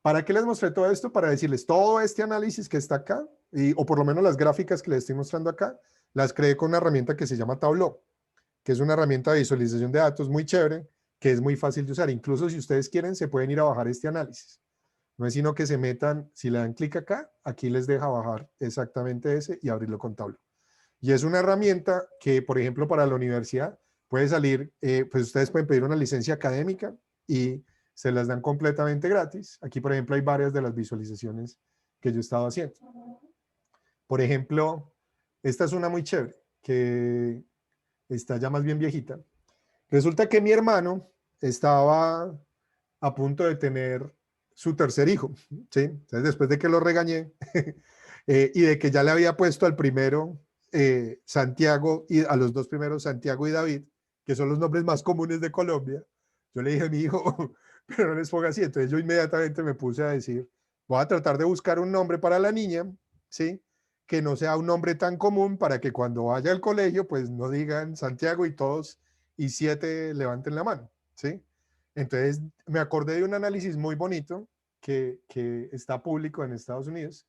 S1: ¿Para qué les mostré todo esto? Para decirles todo este análisis que está acá, o por lo menos las gráficas que les estoy mostrando acá, las creé con una herramienta que se llama Tableau, que es una herramienta de visualización de datos muy chévere, que es muy fácil de usar. Incluso si ustedes quieren, se pueden ir a bajar este análisis. No es sino que se metan, si le dan clic acá, aquí les deja bajar exactamente ese y abrirlo con Tableau. Y es una herramienta que, por ejemplo, para la universidad puede salir, pues ustedes pueden pedir una licencia académica y se las dan completamente gratis. Aquí, por ejemplo, hay varias de las visualizaciones que yo he estado haciendo. Por ejemplo, esta es una muy chévere, que está ya más bien viejita. Resulta que mi hermano estaba a punto de tener su tercer hijo, ¿sí? Entonces, después de que lo regañé y de que ya le había puesto al primero Santiago y a los dos primeros Santiago y David, que son los nombres más comunes de Colombia, yo le dije a mi hijo, pero no les ponga así. Entonces yo inmediatamente me puse a decir, voy a tratar de buscar un nombre para la niña, ¿sí? Que no sea un nombre tan común para que cuando vaya al colegio, pues no digan Santiago y todos y 7 levanten la mano, ¿sí? Entonces me acordé de un análisis muy bonito que está público en Estados Unidos,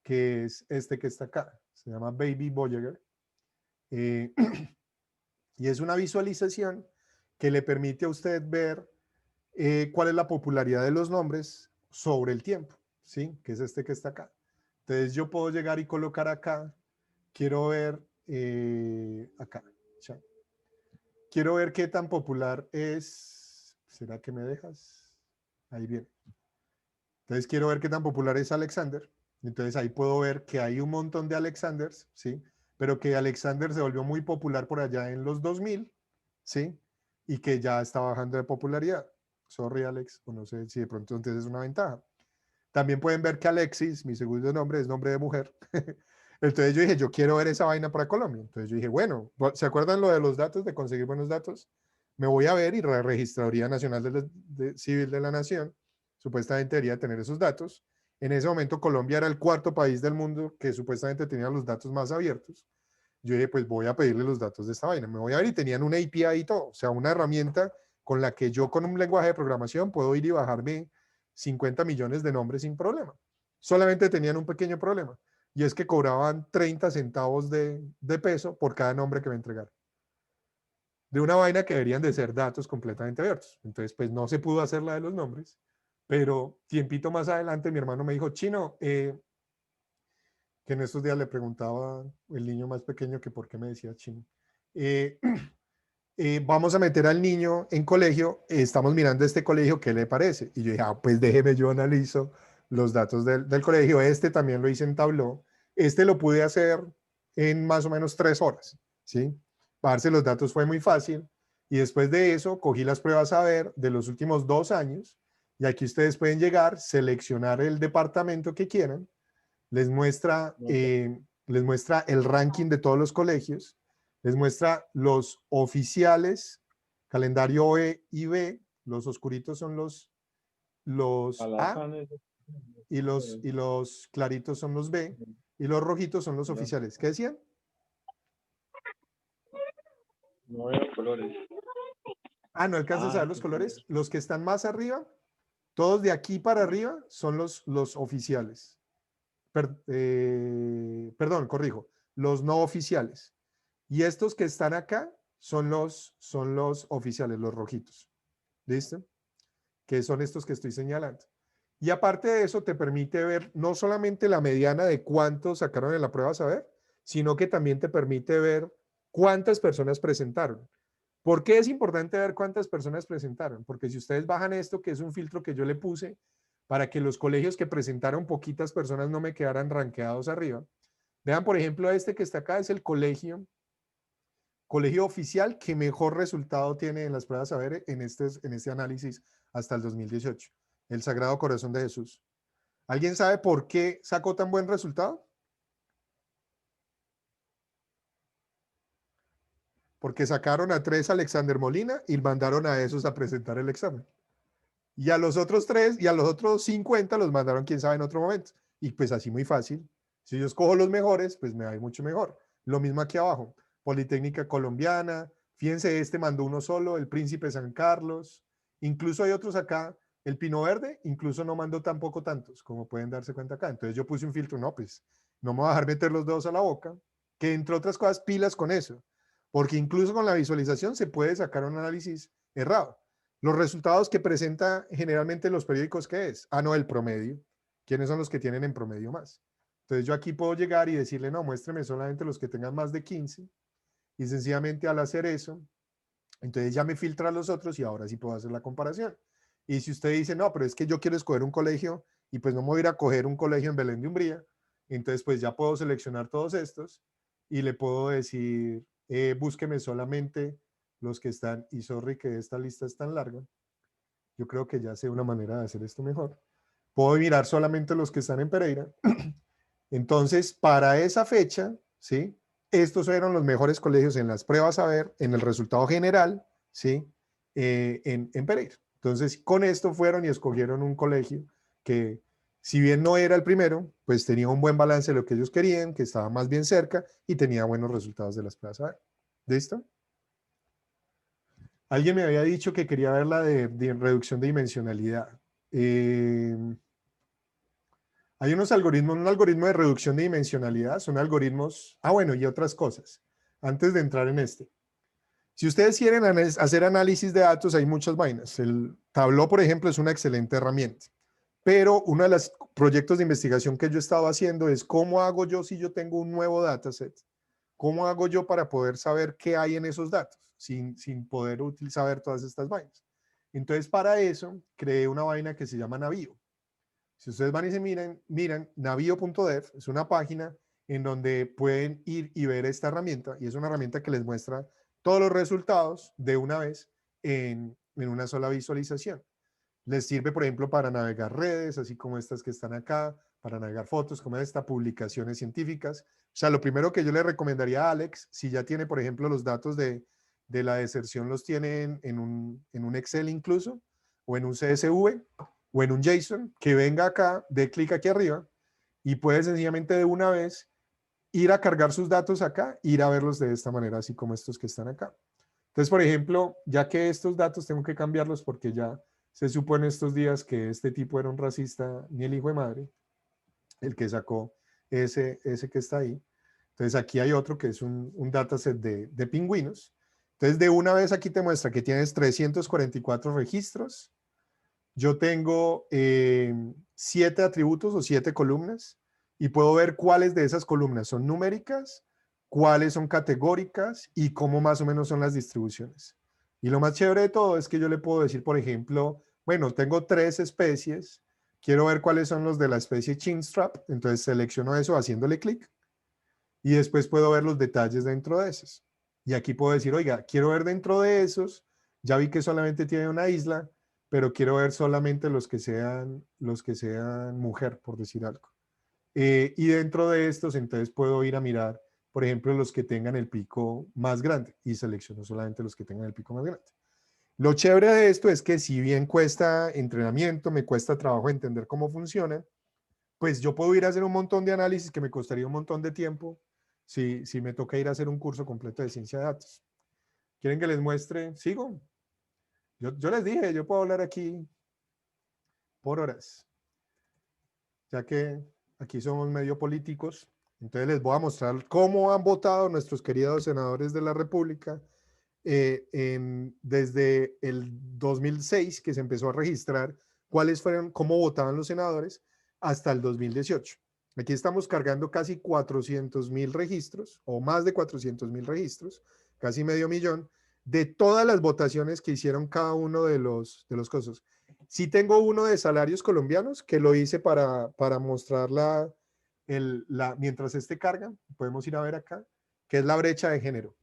S1: que es este que está acá, se llama Baby Voyager, y es una visualización que le permite a usted ver cuál es la popularidad de los nombres sobre el tiempo, ¿sí? Que es este que está acá. Entonces yo puedo llegar y colocar acá, quiero ver acá, ya. Quiero ver qué tan popular es, ¿será que me dejas? Ahí viene. Entonces quiero ver qué tan popular es Alexander. Entonces ahí puedo ver que hay un montón de Alexanders, ¿sí? Pero que Alexander se volvió muy popular por allá en los 2000, ¿sí? Y que ya está bajando de popularidad. Sorry, Alex, o no sé si de pronto entonces es una ventaja. También pueden ver que Alexis, mi segundo nombre, es nombre de mujer. Entonces yo dije, yo quiero ver esa vaina para Colombia. Entonces yo dije, bueno, ¿se acuerdan lo de los datos, de conseguir buenos datos? Me voy a ver y la Registraduría Nacional Civil de la Nación supuestamente debería tener esos datos. En ese momento Colombia era el cuarto país del mundo que supuestamente tenía los datos más abiertos. Yo dije, pues voy a pedirle los datos de esta vaina. Me voy a ver y tenían una API y todo. O sea, una herramienta con la que yo con un lenguaje de programación puedo ir y bajarme 50 millones de nombres sin problema. Solamente tenían un pequeño problema. Y es que cobraban 30 centavos de peso por cada nombre que me entregaran. De una vaina que deberían de ser datos completamente abiertos. Entonces, pues no se pudo hacer la de los nombres. Pero tiempito más adelante mi hermano me dijo, Chino, que en estos días le preguntaba el niño más pequeño que por qué me decía Chino. Vamos a meter al niño en colegio, estamos mirando este colegio, ¿qué le parece? Y yo dije, pues déjeme, yo analizo los datos del colegio. Este también lo hice en Tableau. Este lo pude hacer en más o menos 3 horas, ¿sí? Bajarse los datos fue muy fácil. Y después de eso, cogí las pruebas a ver de los últimos 2 años. Y aquí ustedes pueden llegar, seleccionar el departamento que quieran. Les muestra el ranking de todos los colegios. Les muestra los oficiales, calendario E y B. Los oscuritos son los A y los claritos son los B y los rojitos son los oficiales. ¿Qué decían?
S6: No veo colores.
S1: Ah, no alcanzas a ver los colores. Los que están más arriba Todos de aquí para arriba son los oficiales. Perdón, corrijo, los no oficiales. Y estos que están acá son los oficiales, los rojitos. ¿Listo? Que son estos que estoy señalando. Y aparte de eso, te permite ver no solamente la mediana de cuántos sacaron en la prueba saber, sino que también te permite ver cuántas personas presentaron. ¿Por qué es importante ver cuántas personas presentaron? Porque si ustedes bajan esto, que es un filtro que yo le puse para que los colegios que presentaron poquitas personas no me quedaran rankeados arriba. Vean, por ejemplo, este que está acá es el colegio oficial que mejor resultado tiene en las pruebas saber en este análisis hasta el 2018, el Sagrado Corazón de Jesús. ¿Alguien sabe por qué sacó tan buen resultado? Porque sacaron a 3 Alexander Molina y mandaron a esos a presentar el examen. Y a los otros 3 y a los otros 50 los mandaron quién sabe en otro momento. Y pues así muy fácil. Si yo escojo los mejores, pues me va a ir mucho mejor. Lo mismo aquí abajo. Politécnica Colombiana. Fíjense, este mandó uno solo, el Príncipe San Carlos. Incluso hay otros acá. El Pino Verde incluso no mandó tampoco tantos, como pueden darse cuenta acá. Entonces yo puse un filtro. No, pues no me voy a dejar meter los dedos a la boca. Que entre otras cosas, pilas con eso. Porque incluso con la visualización se puede sacar un análisis errado. Los resultados que presenta generalmente los periódicos, ¿qué es? Ah, no, el promedio. ¿Quiénes son los que tienen en promedio más? Entonces yo aquí puedo llegar y decirle, no, muéstreme solamente los que tengan más de 15. Y sencillamente al hacer eso, entonces ya me filtra los otros y ahora sí puedo hacer la comparación. Y si usted dice, no, pero es que yo quiero escoger un colegio y pues no me voy a ir a coger un colegio en Belén de Umbría, entonces pues ya puedo seleccionar todos estos y le puedo decir, búsqueme solamente los que están, y sorry que esta lista es tan larga, yo creo que ya sé una manera de hacer esto mejor. Puedo mirar solamente los que están en Pereira. Entonces, para esa fecha, ¿sí? Estos fueron los mejores colegios en las pruebas a ver, en el resultado general, ¿sí? En Pereira. Entonces, con esto fueron y escogieron un colegio que, si bien no era el primero, pues tenía un buen balance de lo que ellos querían, que estaba más bien cerca y tenía buenos resultados de las pruebas a ver. ¿Listo? Alguien me había dicho que quería ver la de reducción de dimensionalidad. Hay unos algoritmos, un algoritmo de reducción de dimensionalidad, son algoritmos, bueno, y otras cosas, antes de entrar en este. Si ustedes quieren hacer análisis de datos, hay muchas vainas. El Tableau, por ejemplo, es una excelente herramienta, pero uno de los proyectos de investigación que yo he estado haciendo es cómo hago yo si yo tengo un nuevo dataset, cómo hago yo para poder saber qué hay en esos datos, sin poder saber todas estas vainas. Entonces, para eso, creé una vaina que se llama Navío. Si ustedes van y se miran navío.dev, es una página en donde pueden ir y ver esta herramienta, y es una herramienta que les muestra todos los resultados de una vez en una sola visualización. Les sirve, por ejemplo, para navegar redes, así como estas que están acá, para navegar fotos, como esta, publicaciones científicas. O sea, lo primero que yo le recomendaría a Alex, si ya tiene, por ejemplo, los datos de la deserción, los tiene en un Excel incluso, o en un CSV, o en un JSON, que venga acá, dé clic aquí arriba, y puede sencillamente de una vez ir a cargar sus datos acá, ir a verlos de esta manera, así como estos que están acá. Entonces, por ejemplo, ya que estos datos tengo que cambiarlos porque ya se supone estos días que este tipo era un racista, ni el hijo de madre, el que sacó ese que está ahí. Entonces, aquí hay otro que es un dataset de pingüinos. Entonces, de una vez aquí te muestra que tienes 344 registros. Yo tengo 7 atributos o 7 columnas y puedo ver cuáles de esas columnas son numéricas, cuáles son categóricas y cómo más o menos son las distribuciones. Y lo más chévere de todo es que yo le puedo decir, por ejemplo, bueno, tengo 3 especies, quiero ver cuáles son los de la especie chinstrap, entonces selecciono eso haciéndole clic y después puedo ver los detalles dentro de esos. Y aquí puedo decir, oiga, quiero ver dentro de esos, ya vi que solamente tiene una isla, pero quiero ver solamente los que sean mujer, por decir algo. Y dentro de estos, entonces puedo ir a mirar, por ejemplo, los que tengan el pico más grande y selecciono solamente los que tengan el pico más grande. Lo chévere de esto es que si bien cuesta entrenamiento, me cuesta trabajo entender cómo funciona, pues yo puedo ir a hacer un montón de análisis que me costaría un montón de tiempo si me toca ir a hacer un curso completo de ciencia de datos. ¿Quieren que les muestre? ¿Sigo? Yo les dije, yo puedo hablar aquí por horas. Ya que aquí somos medio políticos, entonces les voy a mostrar cómo han votado nuestros queridos senadores de la República desde el 2006, que se empezó a registrar cuáles fueron, cómo votaban los senadores, hasta el 2018. Aquí estamos cargando casi 400.000 registros, o más de 400.000 registros, casi medio millón, de todas las votaciones que hicieron cada uno de los cosas. Sí tengo uno de salarios colombianos, que lo hice para mostrar mientras este carga, podemos ir a ver acá, que es la brecha de género.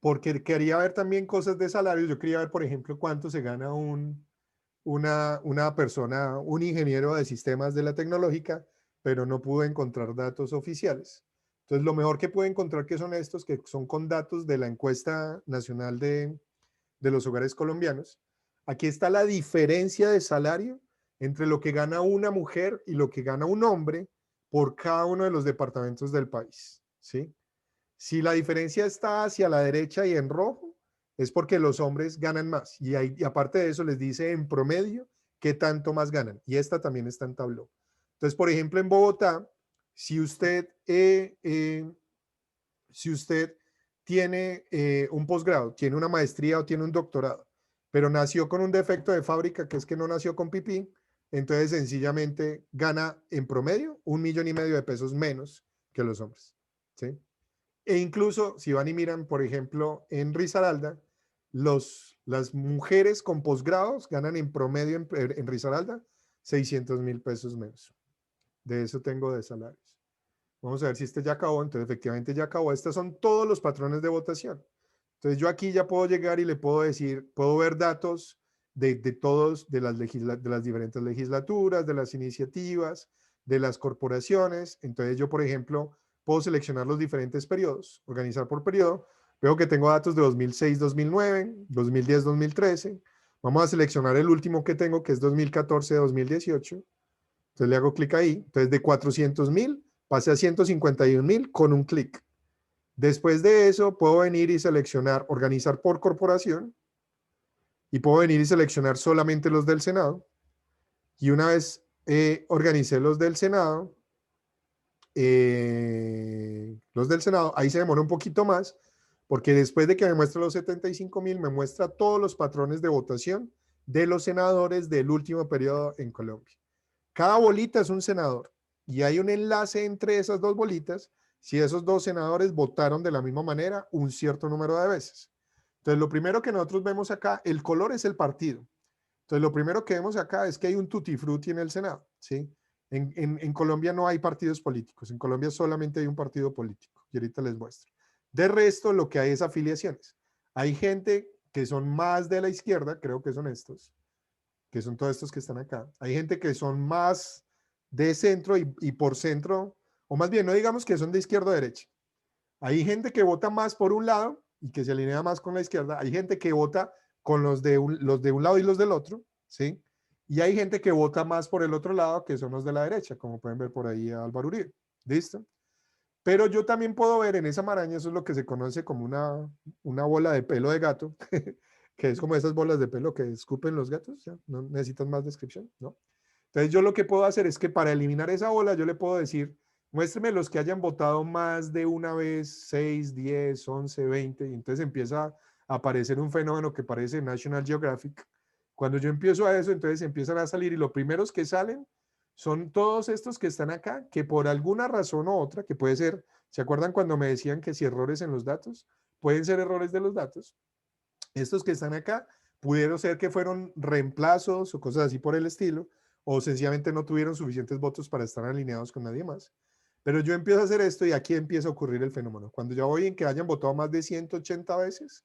S1: Porque quería ver también cosas de salarios. Yo quería ver, por ejemplo, cuánto se gana una persona, un ingeniero de sistemas de la tecnológica, pero no pude encontrar datos oficiales. Entonces, lo mejor que pude encontrar que son estos, que son con datos de la encuesta nacional de los hogares colombianos. Aquí está la diferencia de salario entre lo que gana una mujer y lo que gana un hombre por cada uno de los departamentos del país, ¿sí? Si la diferencia está hacia la derecha y en rojo, es porque los hombres ganan más. Y aparte de eso, les dice en promedio qué tanto más ganan. Y esta también está en Tableau. Entonces, por ejemplo, en Bogotá, si usted tiene un posgrado, tiene una maestría o tiene un doctorado, pero nació con un defecto de fábrica, que es que no nació con pipí, entonces sencillamente gana en promedio 1,5 millones de pesos menos que los hombres, ¿sí? E incluso si van y miran, por ejemplo, en Risaralda, las mujeres con posgrados ganan en promedio en Risaralda 600.000 pesos menos. De eso tengo de salarios. Vamos a ver si este ya acabó. Entonces, efectivamente ya acabó. Estos son todos los patrones de votación. Entonces, yo aquí ya puedo llegar y le puedo decir, puedo ver datos de todos, de las diferentes legislaturas, de las iniciativas, de las corporaciones. Entonces, yo, por ejemplo, puedo seleccionar los diferentes periodos, organizar por periodo. Veo que tengo datos de 2006, 2009, 2010, 2013. Vamos a seleccionar el último que tengo, que es 2014, 2018. Entonces le hago clic ahí. Entonces de 400.000 pasé a 151.000 con un clic. Después de eso puedo venir y seleccionar organizar por corporación y puedo venir y seleccionar solamente los del Senado. Y una vez organicé los del Senado, ahí se demora un poquito más, porque después de que me muestra los 75.000, me muestra todos los patrones de votación de los senadores del último periodo en Colombia. Cada bolita es un senador y hay un enlace entre esas dos bolitas si esos dos senadores votaron de la misma manera un cierto número de veces. Entonces, lo primero que nosotros vemos acá, el color es el partido. Entonces, lo primero que vemos acá es que hay un tutti frutti en el Senado, ¿sí? En Colombia no hay partidos políticos, en Colombia solamente hay un partido político, y ahorita les muestro. De resto, lo que hay es afiliaciones. Hay gente que son más de la izquierda, creo que son estos, que son todos estos que están acá. Hay gente que son más de centro y por centro, o más bien, no digamos que son de izquierda o derecha. Hay gente que vota más por un lado y que se alinea más con la izquierda. Hay gente que vota con los de un lado y los del otro, ¿sí? Y hay gente que vota más por el otro lado, que son los de la derecha, como pueden ver por ahí a Álvaro Uribe. ¿Listo? Pero yo también puedo ver en esa maraña, eso es lo que se conoce como una bola de pelo de gato, que es como esas bolas de pelo que escupen los gatos, ¿ya? No necesitan más descripción, ¿no? Entonces yo lo que puedo hacer es que para eliminar esa bola, yo le puedo decir, muéstreme los que hayan votado más de una vez, 6, 10, 11, 20, y entonces empieza a aparecer un fenómeno que parece National Geographic. Cuando yo empiezo a eso, entonces empiezan a salir y los primeros que salen son todos estos que están acá, que por alguna razón u otra, que puede ser, ¿se acuerdan cuando me decían que si errores en los datos? Pueden ser errores de los datos. Estos que están acá pudieron ser que fueron reemplazos o cosas así por el estilo, o sencillamente no tuvieron suficientes votos para estar alineados con nadie más. Pero yo empiezo a hacer esto y aquí empieza a ocurrir el fenómeno. Cuando ya voy en que hayan votado más de 180 veces,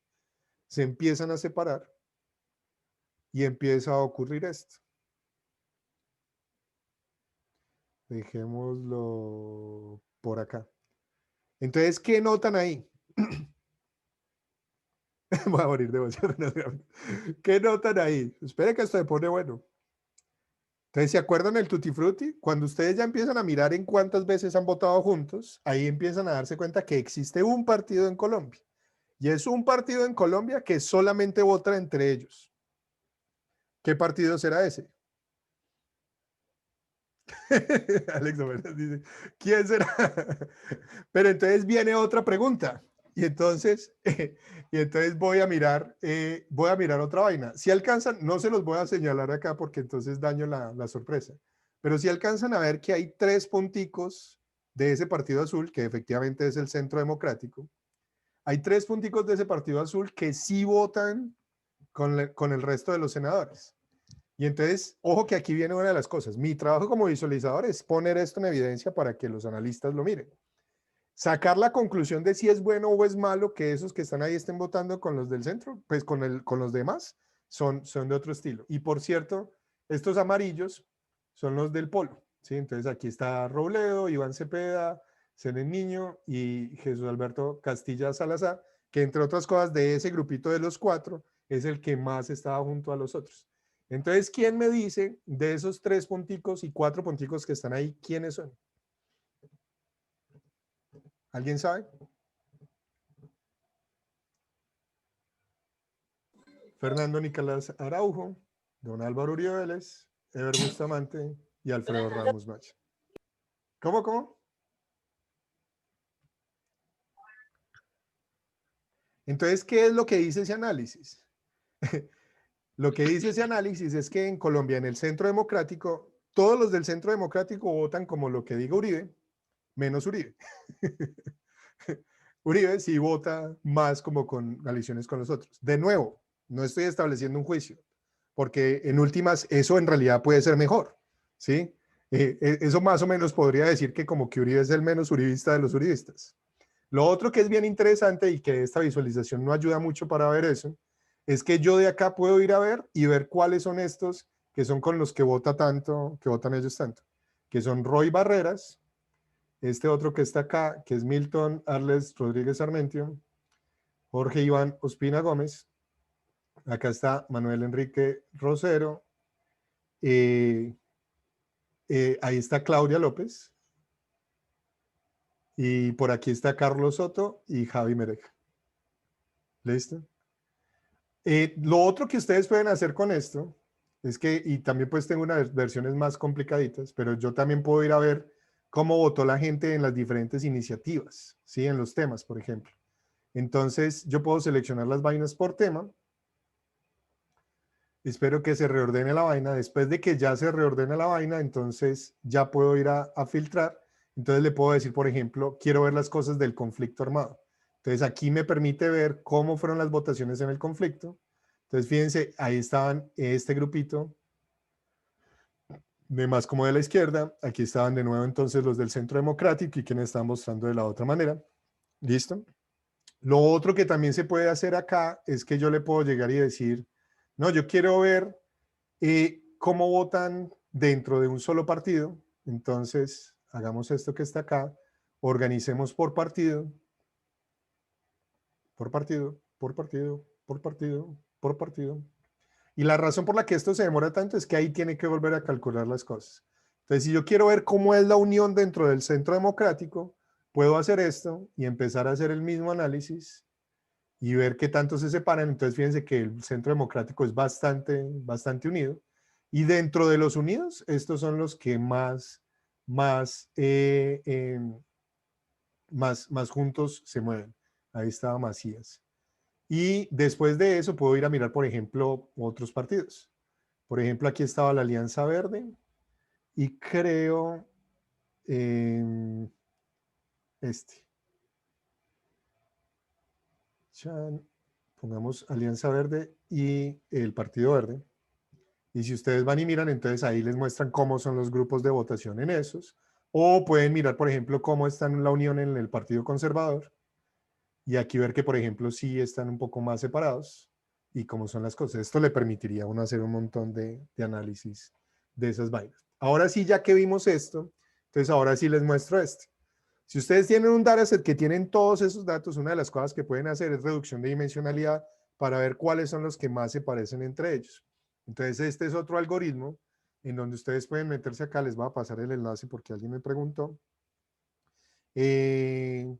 S1: se empiezan a separar y empieza a ocurrir esto. Dejémoslo por acá. Entonces, ¿qué notan ahí? Voy a morir de emoción. ¿Qué notan ahí? Espere que esto se pone bueno. Entonces, ¿se acuerdan el Tutti Frutti? Cuando ustedes ya empiezan a mirar en cuántas veces han votado juntos, ahí empiezan a darse cuenta que existe un partido en Colombia. Y es un partido en Colombia que solamente vota entre ellos. ¿Qué partido será ese? Alex Omeras dice, ¿quién será? Pero entonces viene otra pregunta. Y entonces, voy a mirar otra vaina. Si alcanzan, no se los voy a señalar acá porque entonces daño la sorpresa. Pero si alcanzan a ver que hay 3 punticos de ese partido azul, que efectivamente es el Centro Democrático, hay 3 punticos de ese partido azul que sí votan con el resto de los senadores. Y entonces, ojo que aquí viene una de las cosas. Mi trabajo como visualizador es poner esto en evidencia para que los analistas lo miren. Sacar la conclusión de si es bueno o es malo que esos que están ahí estén votando con los del centro, pues con los demás, son de otro estilo. Y por cierto, estos amarillos son los del polo, ¿sí? Entonces aquí está Robledo, Iván Cepeda, Senen Niño y Jesús Alberto Castilla Salazar, que entre otras cosas de ese grupito de los 4 es el que más estaba junto a los otros. Entonces, ¿quién me dice de esos 3 punticos y 4 punticos que están ahí, quiénes son? ¿Alguien sabe? Fernando Nicolás Araujo, don Álvaro Uribe Vélez, Ever Bustamante y Alfredo Ramos Macha. ¿Cómo? Entonces, ¿qué es lo que dice ese análisis? Lo que dice ese análisis es que en Colombia, en el Centro Democrático, todos los del Centro Democrático votan como lo que diga Uribe, menos Uribe. Uribe sí vota más como con coaliciones con los otros. De nuevo, no estoy estableciendo un juicio, porque en últimas eso en realidad puede ser mejor, ¿sí? Eso más o menos podría decir que como que Uribe es el menos uribista de los uribistas. Lo otro que es bien interesante y que esta visualización no ayuda mucho para ver eso, es que yo de acá puedo ir a ver y ver cuáles son estos que son con los que vota tanto, que votan ellos tanto, que son Roy Barreras, este otro que está acá, que es Milton Arles Rodríguez Armentio, Jorge Iván Ospina Gómez, acá está Manuel Enrique Rosero, ahí está Claudia López, y por aquí está Carlos Soto y Javi Mereja. ¿Listo? Lo otro que ustedes pueden hacer con esto es que, y también pues tengo unas versiones más complicaditas, pero yo también puedo ir a ver cómo votó la gente en las diferentes iniciativas, ¿sí? En los temas, por ejemplo. Entonces, yo puedo seleccionar las vainas por tema. Espero que se reordene la vaina. Después de que ya se reordene la vaina, entonces ya puedo ir a filtrar. Entonces le puedo decir, por ejemplo, quiero ver las cosas del conflicto armado. Entonces aquí me permite ver cómo fueron las votaciones en el conflicto. Entonces fíjense, ahí estaban este grupito de más como de la izquierda. Aquí estaban de nuevo entonces los del Centro Democrático y quienes estaban mostrando de la otra manera. ¿Listo? Lo otro que también se puede hacer acá es que yo le puedo llegar y decir, no, yo quiero ver cómo votan dentro de un solo partido. Entonces, hagamos esto que está acá, organicemos por partido, por partido, por partido, por partido, por partido. Y la razón por la que esto se demora tanto es que ahí tiene que volver a calcular las cosas. Entonces, si yo quiero ver cómo es la unión dentro del Centro Democrático, puedo hacer esto y empezar a hacer el mismo análisis y ver qué tanto se separan. Entonces, fíjense que el Centro Democrático es bastante unido. Y dentro de los unidos, estos son los que más juntos se mueven. Ahí estaba Macías. Y después de eso puedo ir a mirar, por ejemplo, otros partidos. Por ejemplo, aquí estaba la Alianza Verde y creo este. Pongamos Alianza Verde y el Partido Verde. Y si ustedes van y miran, entonces ahí les muestran cómo son los grupos de votación en esos. O pueden mirar, por ejemplo, cómo están en la unión en el Partido Conservador. Y aquí ver que, por ejemplo, sí están un poco más separados y cómo son las cosas. Esto le permitiría a uno hacer un montón de análisis de esas vainas. Ahora sí, ya que vimos esto, entonces ahora sí les muestro este. Si ustedes tienen un dataset que tienen todos esos datos, una de las cosas que pueden hacer es reducción de dimensionalidad para ver cuáles son los que más se parecen entre ellos. Entonces, este es otro algoritmo en donde ustedes pueden meterse acá. Les voy a pasar el enlace porque alguien me preguntó. Puede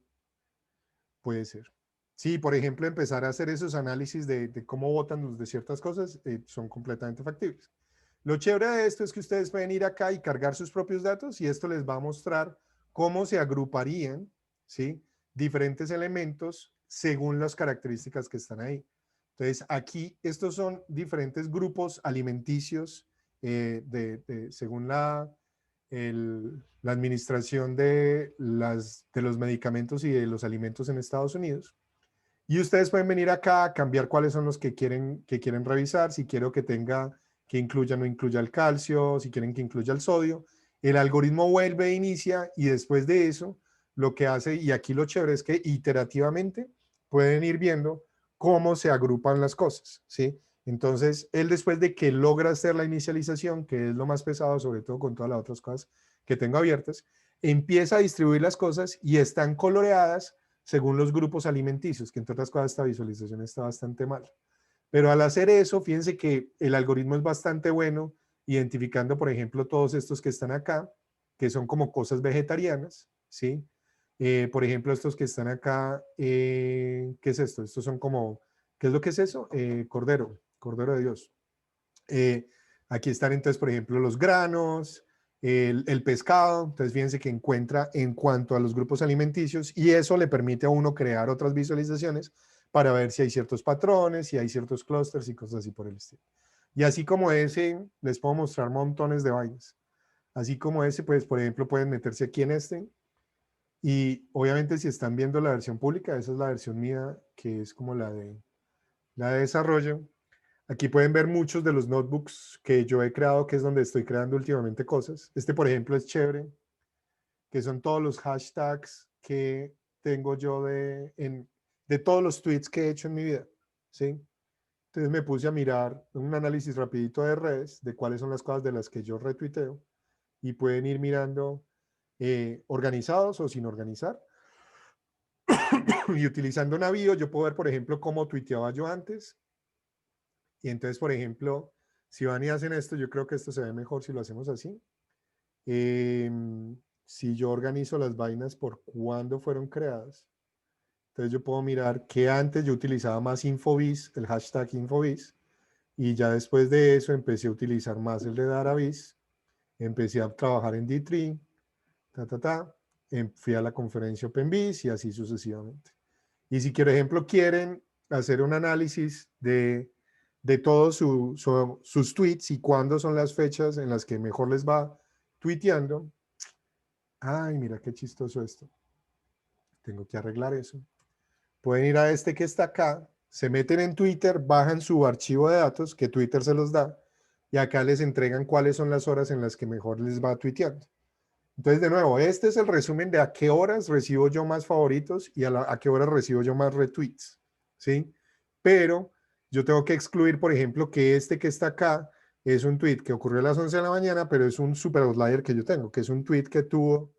S1: ser. Sí, por ejemplo, empezar a hacer esos análisis de cómo votan los de ciertas cosas son completamente factibles. Lo chévere de esto es que ustedes pueden ir acá y cargar sus propios datos y esto les va a mostrar cómo se agruparían, ¿sí?, diferentes elementos según las características que están ahí. Entonces, aquí estos son diferentes grupos alimenticios según la administración de los medicamentos y de los alimentos en Estados Unidos. Y ustedes pueden venir acá a cambiar cuáles son los que quieren revisar, si quiero que incluya o no incluya el calcio, si quieren que incluya el sodio. El algoritmo vuelve e inicia y después de eso lo que hace, y aquí lo chévere es que iterativamente pueden ir viendo cómo se agrupan las cosas, ¿sí? Entonces, él después de que logra hacer la inicialización, que es lo más pesado, sobre todo con todas las otras cosas que tengo abiertas, empieza a distribuir las cosas y están coloreadas según los grupos alimenticios, que entre otras cosas esta visualización está bastante mal. Pero al hacer eso, fíjense que el algoritmo es bastante bueno, identificando, por ejemplo, todos estos que están acá, que son como cosas vegetarianas, ¿sí? Por ejemplo, estos que están acá, ¿qué es esto? Estos son como, ¿qué es lo que es eso? Cordero de Dios. Aquí están entonces, por ejemplo, los granos, el pescado. Entonces, fíjense que encuentra en cuanto a los grupos alimenticios y eso le permite a uno crear otras visualizaciones para ver si hay ciertos patrones, si hay ciertos clústeres y cosas así por el estilo. Y así como ese, les puedo mostrar montones de vainas. Así como ese, pues, por ejemplo, pueden meterse aquí en este. Y obviamente si están viendo la versión pública, esa es la versión mía, que es como la de desarrollo. Aquí pueden ver muchos de los notebooks que yo he creado, que es donde estoy creando últimamente cosas. Este, por ejemplo, es chévere, que son todos los hashtags que tengo yo de todos los tweets que he hecho en mi vida, ¿sí? Entonces me puse a mirar un análisis rapidito de redes, de cuáles son las cosas de las que yo retuiteo, y pueden ir mirando organizados o sin organizar. Y utilizando Navío, yo puedo ver, por ejemplo, cómo tuiteaba yo antes. Y entonces, por ejemplo, si van y hacen esto, yo creo que esto se ve mejor si lo hacemos así. Si yo organizo las vainas por cuándo fueron creadas, entonces yo puedo mirar que antes yo utilizaba más Infobis, el hashtag Infobis, y ya después de eso empecé a utilizar más el de Daravis, empecé a trabajar en D3, fui a la conferencia OpenBiz y así sucesivamente. Y si, por ejemplo, quieren hacer un análisis de todos sus tweets y cuándo son las fechas en las que mejor les va tuiteando. Ay, mira qué chistoso esto. Tengo que arreglar eso. Pueden ir a este que está acá, se meten en Twitter, bajan su archivo de datos que Twitter se los da y acá les entregan cuáles son las horas en las que mejor les va tuiteando. Entonces, de nuevo, este es el resumen de a qué horas recibo yo más favoritos y a qué horas recibo yo más retweets, ¿sí? Pero yo tengo que excluir, por ejemplo, que este que está acá es un tweet que ocurrió a las 11 de la mañana, pero es un super outlier que yo tengo, que es un tweet que tuvo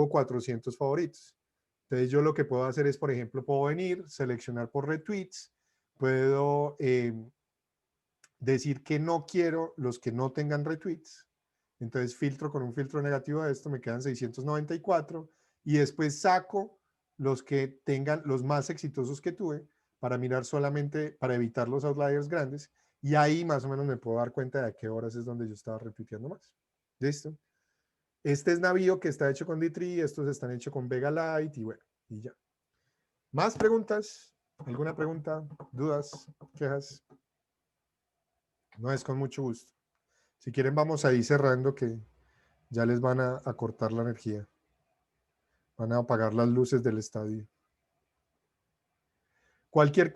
S1: 400 favoritos. Entonces, yo lo que puedo hacer es, por ejemplo, puedo venir, seleccionar por retweets, puedo decir que no quiero los que no tengan retweets. Entonces filtro con un filtro negativo de esto, me quedan 694 y después saco los que tengan los más exitosos que tuve para mirar solamente, para evitar los outliers grandes y ahí más o menos me puedo dar cuenta de a qué horas es donde yo estaba retuiteando más. ¿Listo? Este es Navío que está hecho con D3, estos están hechos con Vega Lite y bueno, y ya. ¿Más preguntas? ¿Alguna pregunta? ¿Dudas? ¿Quejas? No, es con mucho gusto. Si quieren vamos a ir cerrando que ya les van a cortar la energía. Van a apagar las luces del estadio. Cualquier cosa.